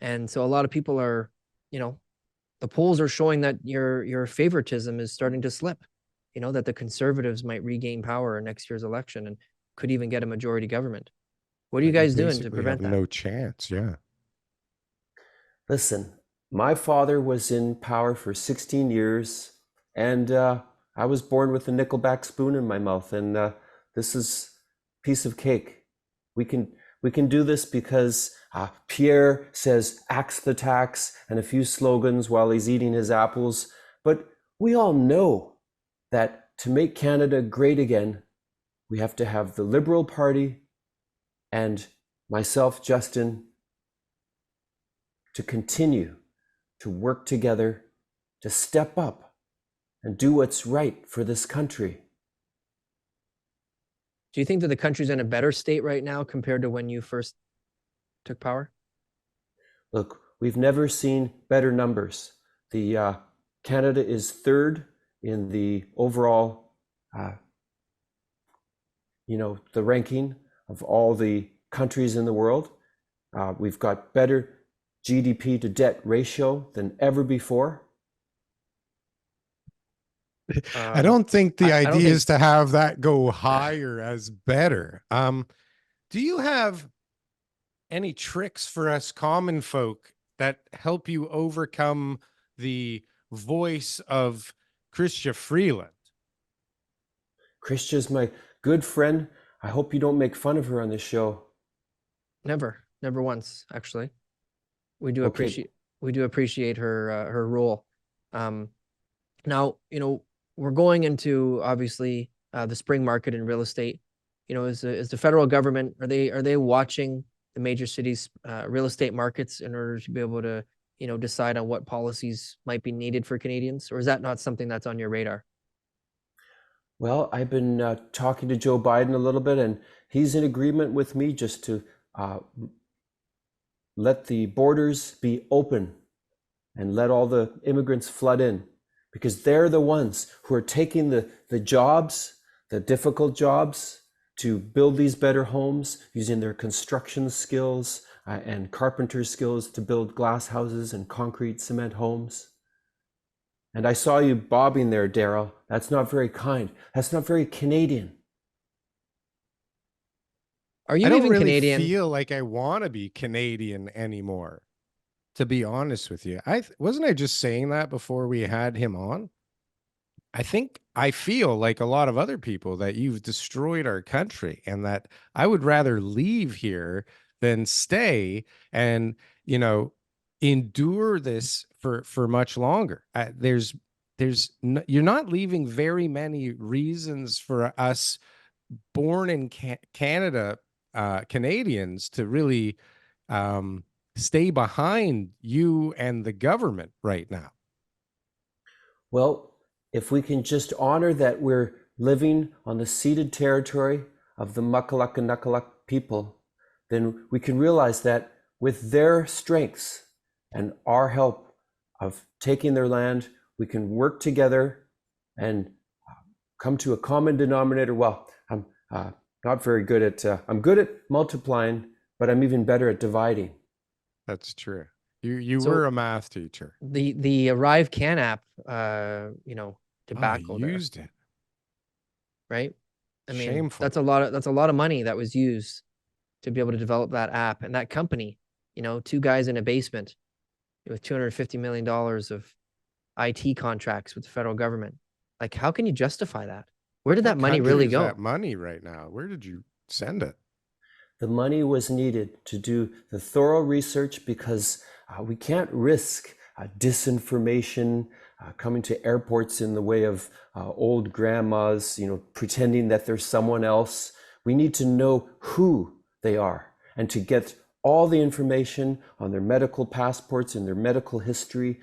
And so a lot of people are, the polls are showing that your favoritism is starting to slip, that the Conservatives might regain power in next year's election and could even get a majority government. What are you guys doing to prevent that? No chance, yeah. Listen, my father was in power for 16 years, and I was born with a nickelback spoon in my mouth, and this is a piece of cake. We can do this because Pierre says axe the tax and a few slogans while he's eating his apples. But we all know that to make Canada great again, we have to have the Liberal Party and myself, Justin, to continue to work together, to step up and do what's right for this country. Do you think that the country's in a better state right now compared to when you first took power? Look, we've never seen better numbers. Canada is third in the overall, the ranking of all the countries in the world. We've got better GDP to debt ratio than ever before. I don't think the idea is to have that go higher as better. Do you have any tricks for us common folk that help you overcome the voice of Chrystia Freeland? Chrystia my good friend. I hope you don't make fun of her on this show. Never once, actually. We do appreciate her role. Now, we're going into obviously the spring market in real estate. Is the federal government, are they watching the major cities real estate markets in order to be able to decide on what policies might be needed for Canadians, or is that not something that's on your radar? Well, I've been talking to Joe Biden a little bit, and he's in agreement with me just to let the borders be open and let all the immigrants flood in, because they're the ones who are taking the jobs, the difficult jobs, to build these better homes using their construction skills and carpenter skills to build glass houses and concrete cement homes. And I saw you bobbing there, Darryl. That's not very kind. That's not very Canadian. Are you I don't even really Canadian? feel like I want to be Canadian anymore, to be honest with you. Wasn't I just saying that before we had him on? I feel like a lot of other people that you've destroyed our country, and that I would rather leave here than stay and, endure this for much longer. You're not leaving very many reasons for us born in Canada, Canadians to really stay behind you and the government right now. Well, if we can just honor that we're living on the ceded territory of the Muckaluk and Nuckaluk people, then we can realize that with their strengths and our help of taking their land, we can work together and come to a common denominator. Well, I'm not very good at, I'm good at multiplying, but I'm even better at dividing. That's true. You were a math teacher. The Arrive Can app, tobacco I used it. Right? I mean, Shameful. that's a lot of money that was used to be able to develop that app. And that company, two guys in a basement with $250 million of IT contracts with the federal government. Like, how can you justify that? Where did that money really go? That money right now, where did you send it? The money was needed to do the thorough research because we can't risk disinformation coming to airports in the way of old grandmas, pretending that there's someone else. We need to know who they are and to get all the information on their medical passports and their medical history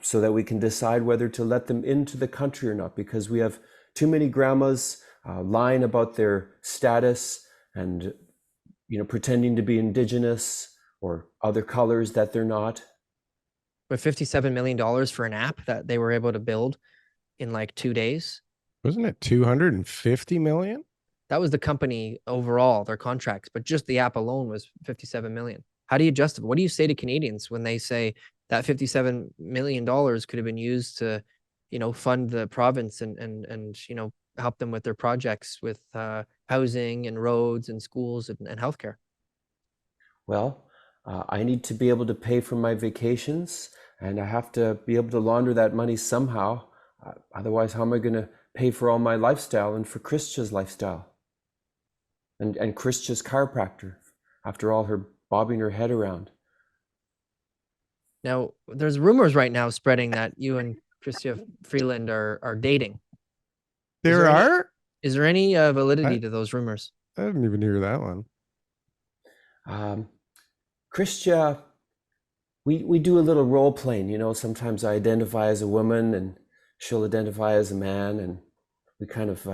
so that we can decide whether to let them into the country or not, because we have too many grandmas lying about their status and pretending to be Indigenous or other colors that they're not. With $57 million for an app that they were able to build in like 2 days. Wasn't it 250 million? That was the company overall, their contracts, but just the app alone was 57 million. How do you justify? What do you say to Canadians when they say that $57 million could have been used to, fund the province and help them with their projects with housing and roads and schools and healthcare? Well, I need to be able to pay for my vacations, and I have to be able to launder that money somehow. Otherwise, how am I going to pay for all my lifestyle and for Christia's lifestyle? And Christia's chiropractor, after all her bobbing her head around. Now, there's rumors right now spreading that you and Christia Freeland are dating. Is there any validity to those rumors? I didn't even hear that one. Christia, we do a little role playing, sometimes I identify as a woman and she'll identify as a man, and we kind of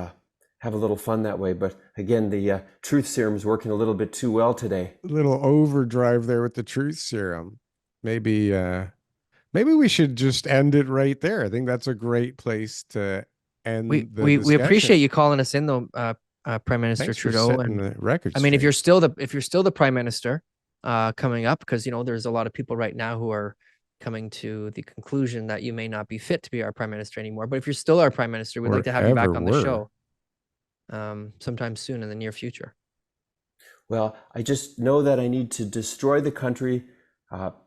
have a little fun that way. But again, the truth serum is working a little bit too well today. A little overdrive there with the truth serum. Maybe we should just end it right there. I think that's a great place to end the discussion. We appreciate you calling us in, though, Prime Minister Thanks Trudeau. For setting the record I mean, if straight. you're still the Prime Minister coming up, because there's a lot of people right now who are coming to the conclusion that you may not be fit to be our Prime Minister anymore. But if you're still our Prime Minister, we'd like to have you back on the show sometime soon in the near future. Well, I just know that I need to destroy the country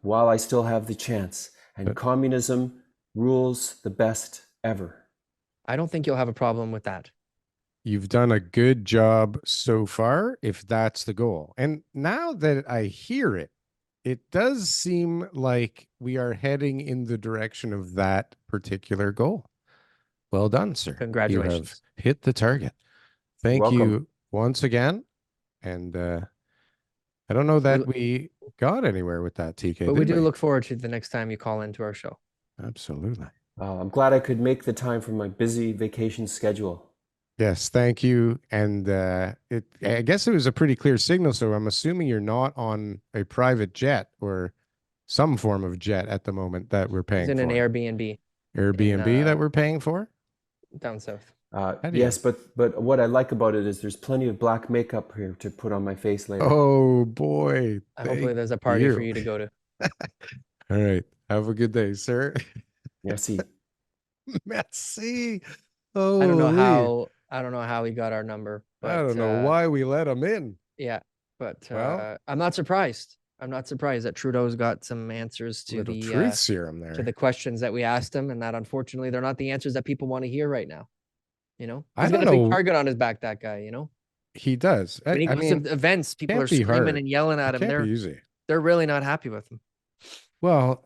while I still have the chance. And communism rules the best ever. I don't think you'll have a problem with that. You've done a good job so far, if that's the goal. And now that I hear it, it does seem like we are heading in the direction of that particular goal. Well done, sir. Congratulations. You have hit the target. Thank you once again. And I don't know that we got anywhere with that, TK. But we do look forward to the next time you call into our show. Absolutely. I'm glad I could make the time from my busy vacation schedule. Yes, thank you. And I guess it was a pretty clear signal. So I'm assuming you're not on a private jet or some form of jet at the moment that we're paying for. It's in an Airbnb. Airbnb that we're paying for? Down south. Yes, but what I like about it is there's plenty of black makeup here to put on my face later. Oh, boy. Hopefully there's a party for you to go to. All right. Have a good day, sir. Merci. Merci. Oh, I don't know how he got our number. But, I don't know why we let him in. Yeah, but I'm not surprised. I'm not surprised that Trudeau's got some answers to the truth serum there, to the questions that we asked him, and that unfortunately they're not the answers that people want to hear right now. He's got a big target on his back. That guy, he does. When he goes to events, people are screaming and yelling at him. They're really not happy with him. Well,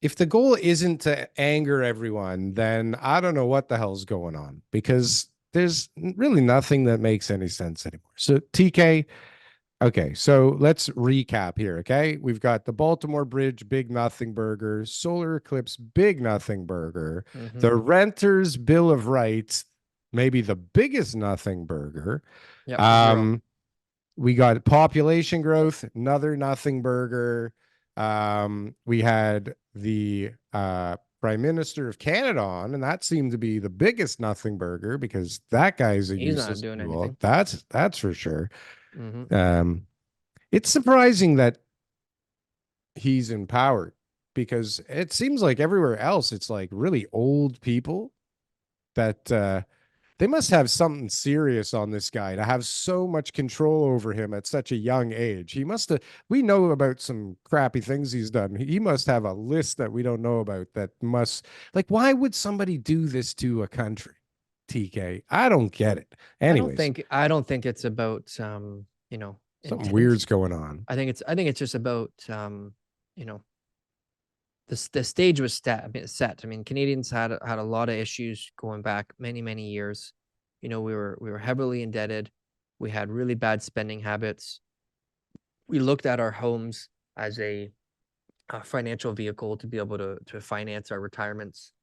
if the goal isn't to anger everyone, then I don't know what the hell's going on, because there's really nothing that makes any sense anymore. So TK, okay, so let's recap here. Okay, we've got the Baltimore Bridge Big Nothing Burger, Solar Eclipse Big Nothing Burger, the Renters Bill of Rights, maybe the biggest nothing burger. Yep, zero. We got population growth, another nothing burger. We had the Prime Minister of Canada on, and that seemed to be the biggest nothing burger, because that guy's a He's not useless doing tool. anything. That's for sure. Mm-hmm. It's surprising that he's empowered, because it seems like everywhere else it's like really old people that they must have something serious on this guy to have so much control over him at such a young age. He must have, we know about some crappy things he's done. He must have a list that we don't know about, that must, like, why would somebody do this to a country? TK, I don't get it. Anyways, I don't think it's about you know, something intent. weird's going on. I think it's just about you know, the stage was set. I mean, Canadians had a lot of issues going back many years. You know, we were heavily indebted. We had really bad spending habits. We looked at our homes as a financial vehicle to be able to finance our retirements.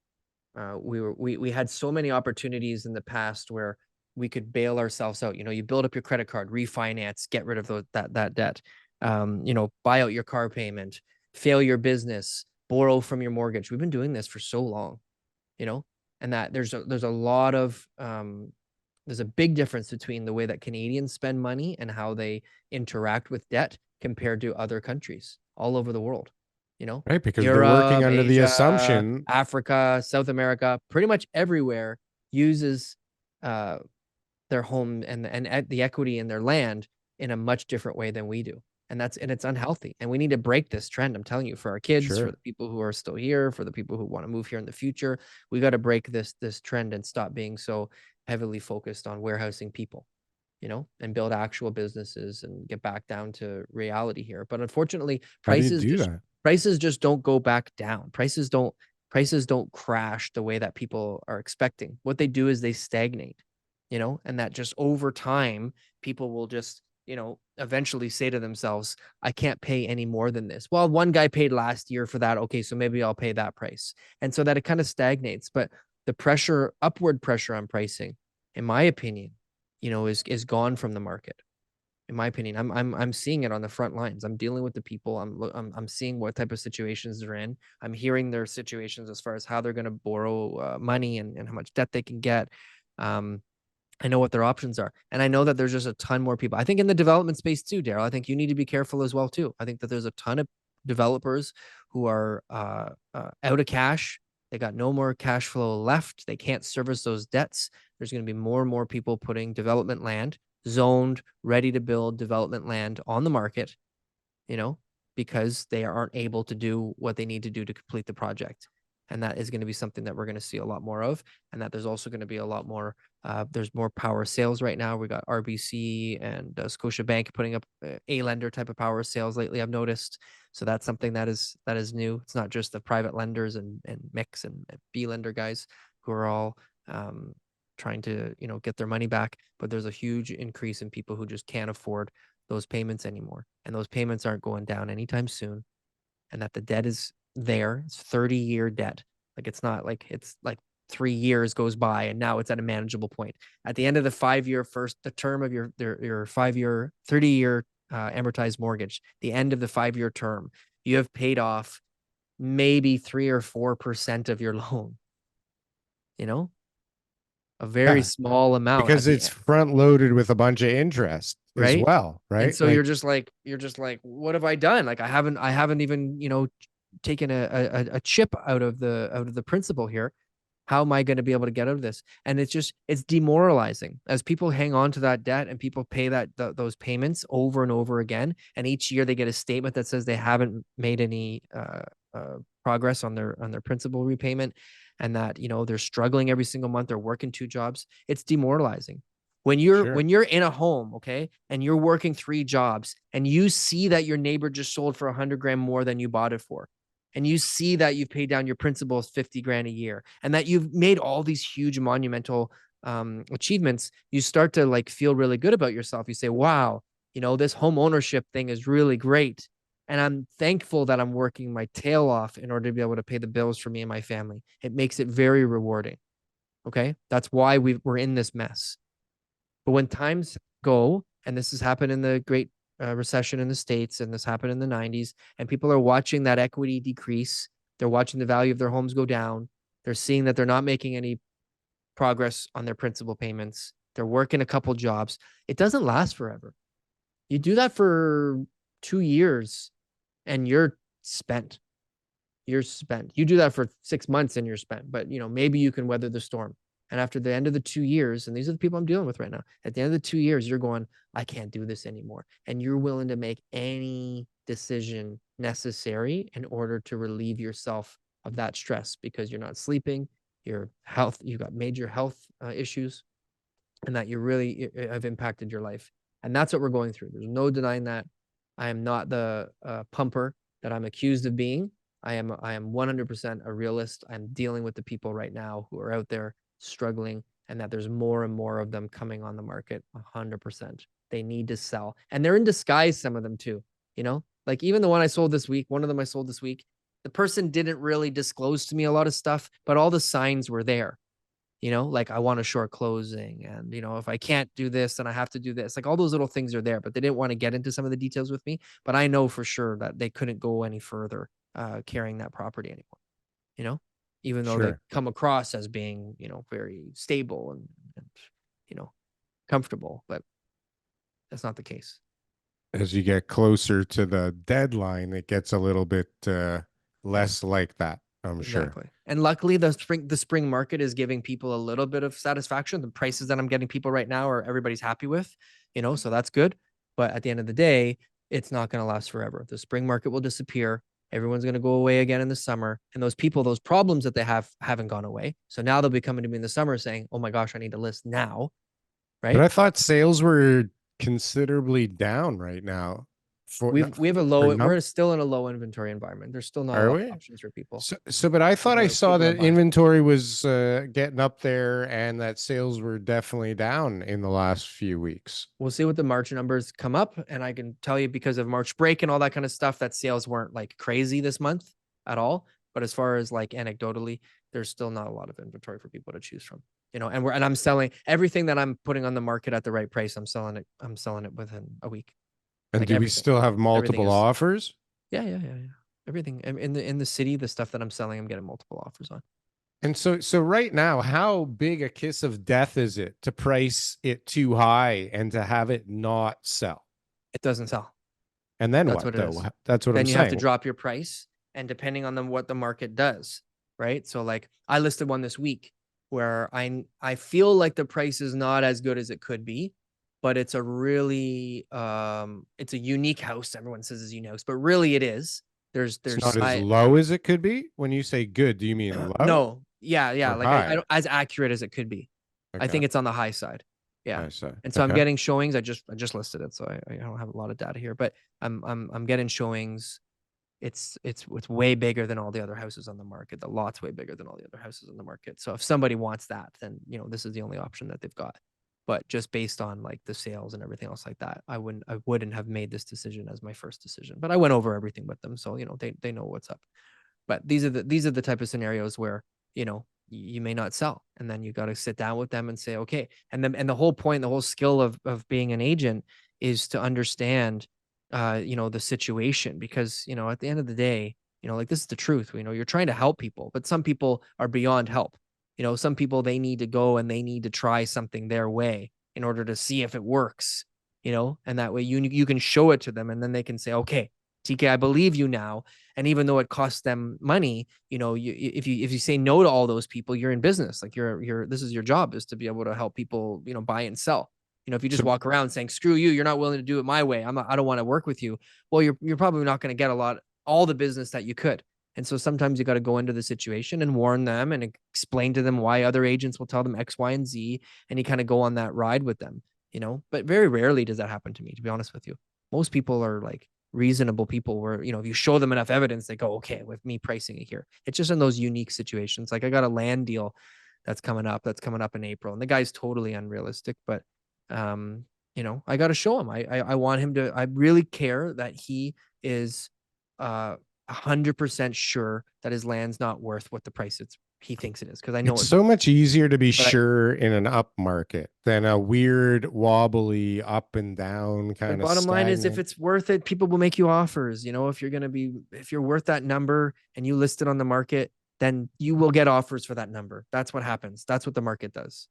We had so many opportunities in the past where we could bail ourselves out. You know, you build up your credit card, refinance, get rid of that debt. You know, buy out your car payment, fail your business, borrow from your mortgage. We've been doing this for so long, you know, and that there's a lot of there's a big difference between the way that Canadians spend money and how they interact with debt compared to other countries all over the world. You know, Right, because they're working Europe, under the Asia, assumption. Africa, South America, pretty much everywhere uses their home and the equity in their land in a much different way than we do. And it's unhealthy. And we need to break this trend. I'm telling you, for our kids, for Sure. the people who are still here, for the people who want to move here in the future, we got to break this trend and stop being so heavily focused on warehousing people, you know, and build actual businesses and get back down to reality here. But unfortunately, How do you do that? prices just don't go back down. Prices don't crash the way that people are expecting. What they do is they stagnate, you know, and that just over time, people will just, you know, eventually say to themselves, I can't pay any more than this. Well, one guy paid last year for that. Okay, so maybe I'll pay that price. And so that it kind of stagnates. But the upward pressure on pricing, in my opinion, you know, is gone from the market. In my opinion, I'm seeing it on the front lines. I'm dealing with the people. I'm seeing what type of situations they're in. I'm hearing their situations as far as how they're going to borrow money and how much debt they can get. I know what their options are. And I know that there's just a ton more people. I think in the development space too, Darryl, I think you need to be careful as well too. I think that there's a ton of developers who are out of cash. They got no more cash flow left. They can't service those debts. There's going to be more and more people putting development land, zoned, ready to build development land on the market, you know, because they aren't able to do what they need to do to complete the project. And that is going to be something that we're going to see a lot more of. And that there's also going to be a lot more, there's more power sales right now. We got RBC and Scotiabank putting up a lender type of power sales lately, I've noticed. So that's something that is new. It's not just the private lenders and mix and B lender guys who are all trying to, you know, get their money back. But there's a huge increase in people who just can't afford those payments anymore. And those payments aren't going down anytime soon. And that the debt is there. It's 30-year debt. Like it's not like it's like 3 years goes by and now it's at a manageable point. At the end of the 5-year the term of your 5-year, 30-year amortized mortgage, the end of the 5-year term, you have paid off maybe 3 or 4% of your loan. You know, a very small amount because it's front loaded with a bunch of interest as right? well, right? And so like, you're just like, what have I done? Like I haven't even, you know, taken a chip out of the principal here. How am I going to be able to get out of this? And it's demoralizing as people hang on to that debt and people pay those payments over and over again. And each year they get a statement that says they haven't made any progress on their principal repayment, and that, you know, they're struggling every single month. They're working 2 jobs. It's demoralizing. When you're Sure. when you're in a home, okay, and you're working 3 jobs and you see that your neighbor just sold for 100 grand more than you bought it for, and you see that you've paid down your principal 50 grand a year, and that you've made all these huge monumental achievements, you start to like feel really good about yourself. You say, wow, this home ownership thing is really great. And I'm thankful that I'm working my tail off in order to be able to pay the bills for me and my family. It makes it very rewarding. Okay. That's why we're in this mess. But when times go, and this has happened in the Great Recession in the States, and this happened in the 90s, and people are watching that equity decrease, they're watching the value of their homes go down, they're seeing that they're not making any progress on their principal payments, they're working a couple jobs. It doesn't last forever. You do that for 2 years and you're spent. You're spent. You do that for 6 months and you're spent, but maybe you can weather the storm. And after the end of the 2 years, and these are the people I'm dealing with right now, at the end of the 2 years, you're going, I can't do this anymore. And you're willing to make any decision necessary in order to relieve yourself of that stress, because you're not sleeping, you've got major health issues, and that you really have impacted your life. And that's what we're going through. There's no denying that. I am not the pumper that I'm accused of being. I am 100% a realist. I'm dealing with the people right now who are out there struggling, and that there's more and more of them coming on the market. 100%. They need to sell, and they're in disguise. Some of them too, like even the one I sold this week, one of them I sold this week, the person didn't really disclose to me a lot of stuff, but all the signs were there. Like I want a short closing, and if I can't do this, then I have to do this. Like all those little things are there, but they didn't want to get into some of the details with me. But I know for sure that they couldn't go any further carrying that property anymore, even though they come across as being, very stable and comfortable, but that's not the case. As you get closer to the deadline, it gets a little bit less like that. I'm sure. Exactly. And luckily the spring market is giving people a little bit of satisfaction. The prices that I'm getting people right now are everybody's happy with, so that's good. But at the end of the day, it's not going to last forever. The spring market will disappear. Everyone's going to go away again in the summer. And those people, those problems that they haven't gone away. So now they'll be coming to me in the summer saying, oh my gosh, I need to list now. Right. But I thought sales were considerably down right now. We have a low, we're still in a low inventory environment. There's still not a lot of options for people. But I thought I saw that inventory was getting up there, and that sales were definitely down in the last few weeks. We'll see what the March numbers come up. And I can tell you, because of March break and all that kind of stuff, that sales weren't like crazy this month at all. But as far as like anecdotally, there's still not a lot of inventory for people to choose from, and I'm selling everything that I'm putting on the market at the right price. I'm selling it within a week. And do we still have multiple offers? Yeah. Everything in the city, the stuff that I'm selling, I'm getting multiple offers on. And so right now, how big a kiss of death is it to price it too high and to have it not sell? It doesn't sell. And then what though? That's what I'm saying. Then you have to drop your price, and depending on what the market does, right? So like I listed one this week where I feel like the price is not as good as it could be, but it's a really it's a unique house. Everyone says it's a unique house, but really it is. There's not as low as it could be. When you say good, do you mean low? No, yeah, like I don't, as accurate as it could be. Okay. I think it's on the high side. Yeah. And so I'm getting showings. I just listed it, so I don't have a lot of data here, but I'm getting showings. It's way bigger than all the other houses on the market. The lot's way bigger than all the other houses on the market. So if somebody wants that, then this is the only option that they've got. But just based on like the sales and everything else like that, I wouldn't have made this decision as my first decision. But I went over everything with them, so they know what's up. But these are the type of scenarios where you may not sell, and then you got to sit down with them and say, okay. And the whole point, the whole skill of being an agent is to understand the situation, because at the end of the day, like this is the truth. You're trying to help people, but some people are beyond help. Some people, they need to go and they need to try something their way in order to see if it works, and that way you can show it to them, and then they can say, okay, TK, I believe you now. And even though it costs them money, if you say no to all those people, you're in business. Like this is your job, is to be able to help people, buy and sell. If you just walk around saying, screw you, you're not willing to do it my way, I don't want to work with you. Well, you're probably not going to get all the business that you could. And so sometimes you got to go into the situation and warn them and explain to them why other agents will tell them X, Y, and Z. And you kind of go on that ride with them, you know, but very rarely does that happen to me, to be honest with you. Most people are like reasonable people where, you know, if you show them enough evidence, they go, okay, with me pricing it here. It's just in those unique situations. Like I got a land deal that's coming up in April, and the guy's totally unrealistic, but, you know, I got to show him. I want him to, I really care that he is, 100% sure that his land's not worth what the price he thinks it is. Cause I know It's so much easier to be But sure in an up market than a weird, wobbly, up and down the kind of bottom line is if stagnant. it's worth it, people will make you offers. You know, if you're worth that number and you list it on the market, then you will get offers for that number. That's what happens. That's what the market does.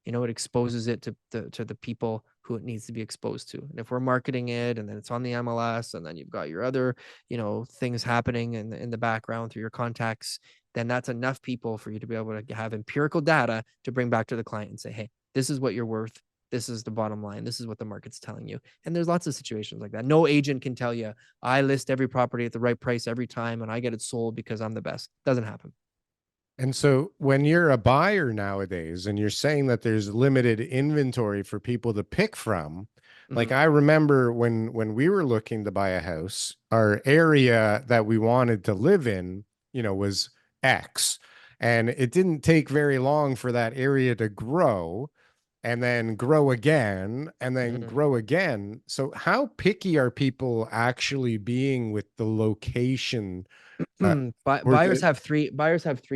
You know, it exposes it to the people who it needs to be exposed to. And if we're marketing it and then it's on the MLS and then you've got your other, you know, things happening in the background through your contacts, then that's enough people for you to be able to have empirical data to bring back to the client and say, hey, this is what you're worth. This is the bottom line. This is what the market's telling you. And there's lots of situations like that. No agent can tell you, I list every property at the right price every time and I get it sold because I'm the best. Doesn't happen. And so when you're a buyer nowadays and you're saying that there's limited inventory for people to pick from, like I remember when we were looking to buy a house, our area that we wanted to live in, you know, was X. And it didn't take very long for that area to grow and then grow again and then grow again. So how picky are people actually being with the location? Buyers have three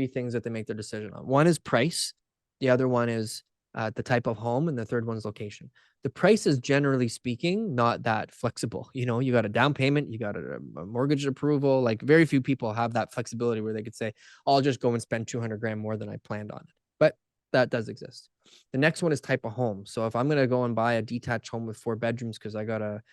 things that they make their decision on. One is price, the other one is the type of home, and the third one is location. The price is generally speaking not that flexible. You know, you got a down payment, you got a mortgage approval. Like very few people have that flexibility where they could say, I'll just go and spend 200 grand more than I planned on it. But that does exist. The next one is type of home. So if I'm going to go and buy a detached home with 4 bedrooms because I got a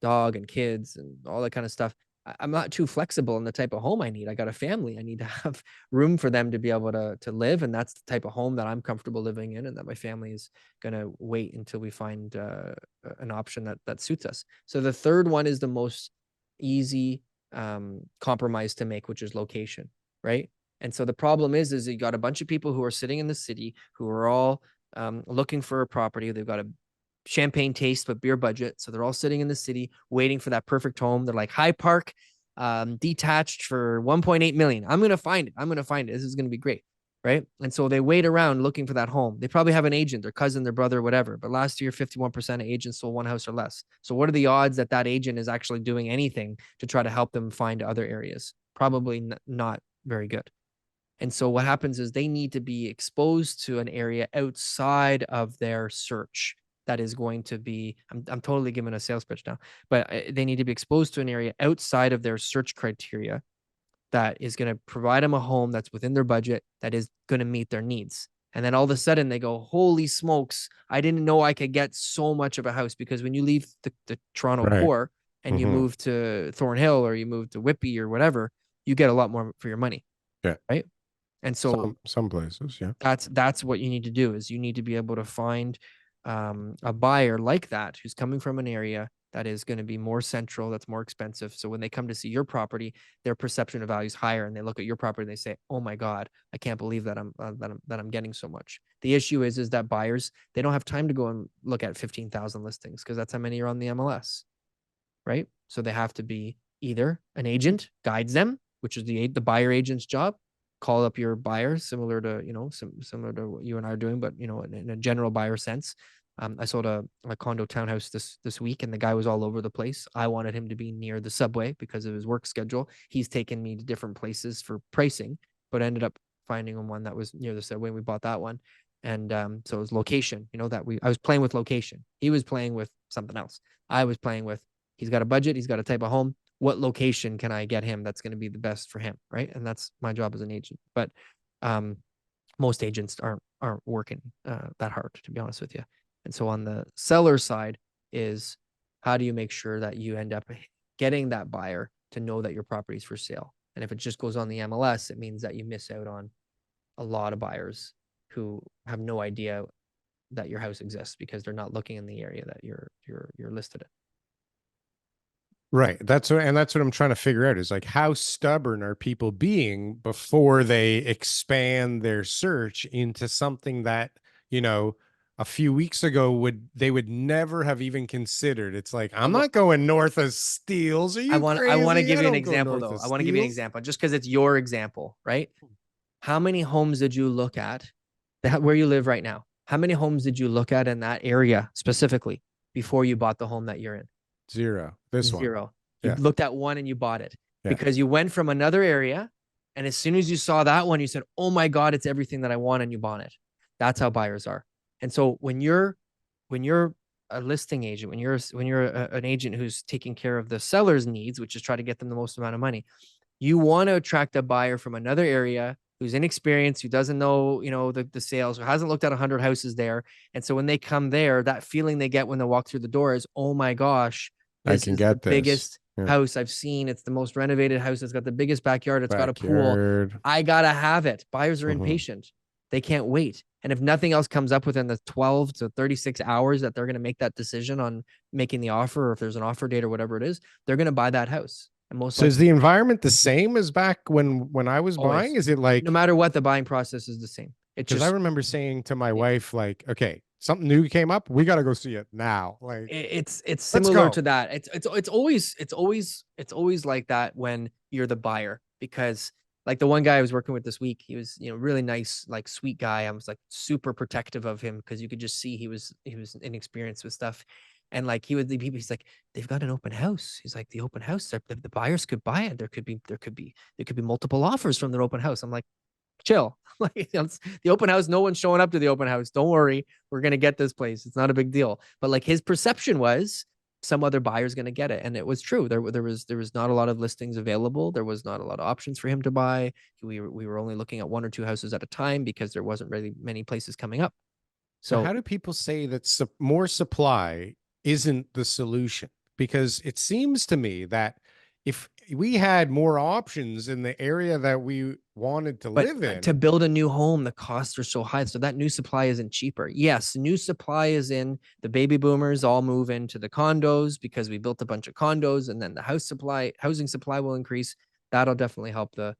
dog and kids and all that kind of stuff, I'm not too flexible in the type of home I need. I got a family. I need to have room for them to be able to live. And that's the type of home that I'm comfortable living in and that my family is going to wait until we find an option that suits us. So the third one is the most easy compromise to make, which is location, right? And so the problem is you got a bunch of people who are sitting in the city who are all looking for a property. They've got a champagne taste but beer budget, so they're all sitting in the city waiting for that perfect home. They're like, High Park, detached for 1.8 million. I'm gonna find it. This is gonna be great, right? And so they wait around looking for that home. They probably have an agent, their cousin, their brother, whatever. But last year 51% of agents sold one house or less. So what are the odds that that agent is actually doing anything to try to help them find other areas? Probably not very good. And so what happens is they need to be exposed to an area outside of their search that is going to be, I'm totally giving a sales pitch now, but they need to be exposed to an area outside of their search criteria that is going to provide them a home that's within their budget, that is going to meet their needs. And then all of a sudden they go, holy smokes, I didn't know I could get so much of a house. Because when you leave the Toronto core and you move to Thornhill or you move to Whitby or whatever, you get a lot more for your money. Yeah. Right. And so some places, yeah. That's what you need to do, is you need to be able to find a buyer like that who's coming from an area that is going to be more central, that's more expensive. So when they come to see your property, their perception of value is higher, and they look at your property and they say, "Oh my God, I can't believe that I'm getting so much." The issue is that buyers, they don't have time to go and look at 15,000 listings because that's how many are on the MLS, right? So they have to be either an agent guides them, which is the buyer agent's job. Call up your buyer, similar to, you know, similar to what you and I are doing, but, you know, in a general buyer sense. I sold a condo townhouse this week, and the guy was all over the place. I wanted him to be near the subway because of his work schedule. He's taken me to different places for pricing, but I ended up finding him one that was near the subway. We bought that one. And so it was location, you know, I was playing with location. He was playing with something else. I was playing with, he's got a budget, he's got a type of home. What location can I get him that's going to be the best for him, right? And that's my job as an agent. But most agents aren't working that hard, to be honest with you. And so on the seller side is, how do you make sure that you end up getting that buyer to know that your property is for sale? And if it just goes on the MLS, it means that you miss out on a lot of buyers who have no idea that your house exists because they're not looking in the area that you're listed in. Right. That's what I'm trying to figure out is like, how stubborn are people being before they expand their search into something that, a few weeks ago they would never have even considered. It's like, I'm not going north of Steeles. Are you crazy? I want to give you an don't go example north though. of I want to give you an Steeles. example just because it's your example, right? How many homes did you look at where you live right now? How many homes did you look at in that area specifically before you bought the home that you're in? Zero. This one. Zero. You Yeah. looked at one and you bought it Yeah. because you went from another area. And as soon as you saw that one, you said, oh my God, it's everything that I want. And you bought it. That's how buyers are. And so when you're a listing agent, when you're an agent who's taking care of the seller's needs, which is try to get them the most amount of money, you want to attract a buyer from another area who's inexperienced, who doesn't know, the sales, who hasn't looked at 100 houses there. And so when they come there, that feeling they get when they walk through the door is, oh my gosh, this is the biggest house I've seen. It's the most renovated house. It's got the biggest backyard. It's got a pool. I got to have it. Buyers are impatient. They can't wait. And if nothing else comes up within the 12 to 36 hours that they're going to make that decision on making the offer, or if there's an offer date or whatever it is, they're going to buy that house. And most so is the environment the same as back when I was buying? Is it like, no matter what, the buying process is the same? Because I remember saying to my wife, like, okay, something new came up, we got to go see it now. Like, it's similar to that. It's always like that when you're the buyer, because like the one guy I was working with this week, he was, really nice, like sweet guy. I was like super protective of him because you could just see he was inexperienced with stuff. And like he's like, they've got an open house. He's like, the open house, the buyers could buy it. There could be multiple offers from their open house. I'm like, chill. Like, it's the open house, no one's showing up to the open house. Don't worry, we're gonna get this place. It's not a big deal. But like his perception was some other buyer's gonna get it, and it was true. There was not a lot of listings available. There was not a lot of options for him to buy. We were only looking at 1 or 2 houses at a time because there wasn't really many places coming up. So how do people say that more supply isn't the solution? Because it seems to me that if we had more options in the area that we wanted to live in, to build a new home, the costs are so high. So that new supply isn't cheaper. Yes, new supply is in. The baby boomers all move into the condos because we built a bunch of condos, and then the housing supply will increase. That'll definitely help the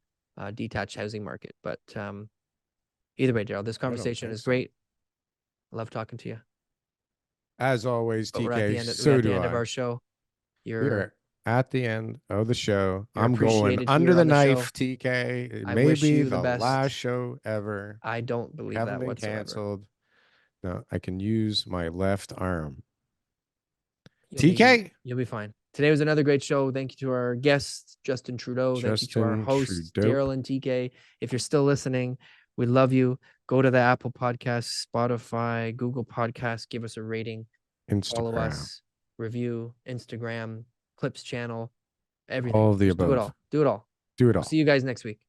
detached housing market. But either way, Darryl, this conversation is great. I love talking to you. As always, TK. We're at the end of our show. We're at the end of the show. I'm going under the knife, TK. It may be the last show ever. I don't believe that whatsoever. Canceled. No, I can use my left arm. TK, you'll be fine. Today was another great show. Thank you to our guests, Justin Trudeau. Thank you to our hosts, Darryl and TK. If you're still listening, we love you. Go to the Apple Podcasts, Spotify, Google Podcasts. Give us a rating. Follow us. Review. Instagram. Clips channel. Everything. All of the above. Do it all. See you guys next week.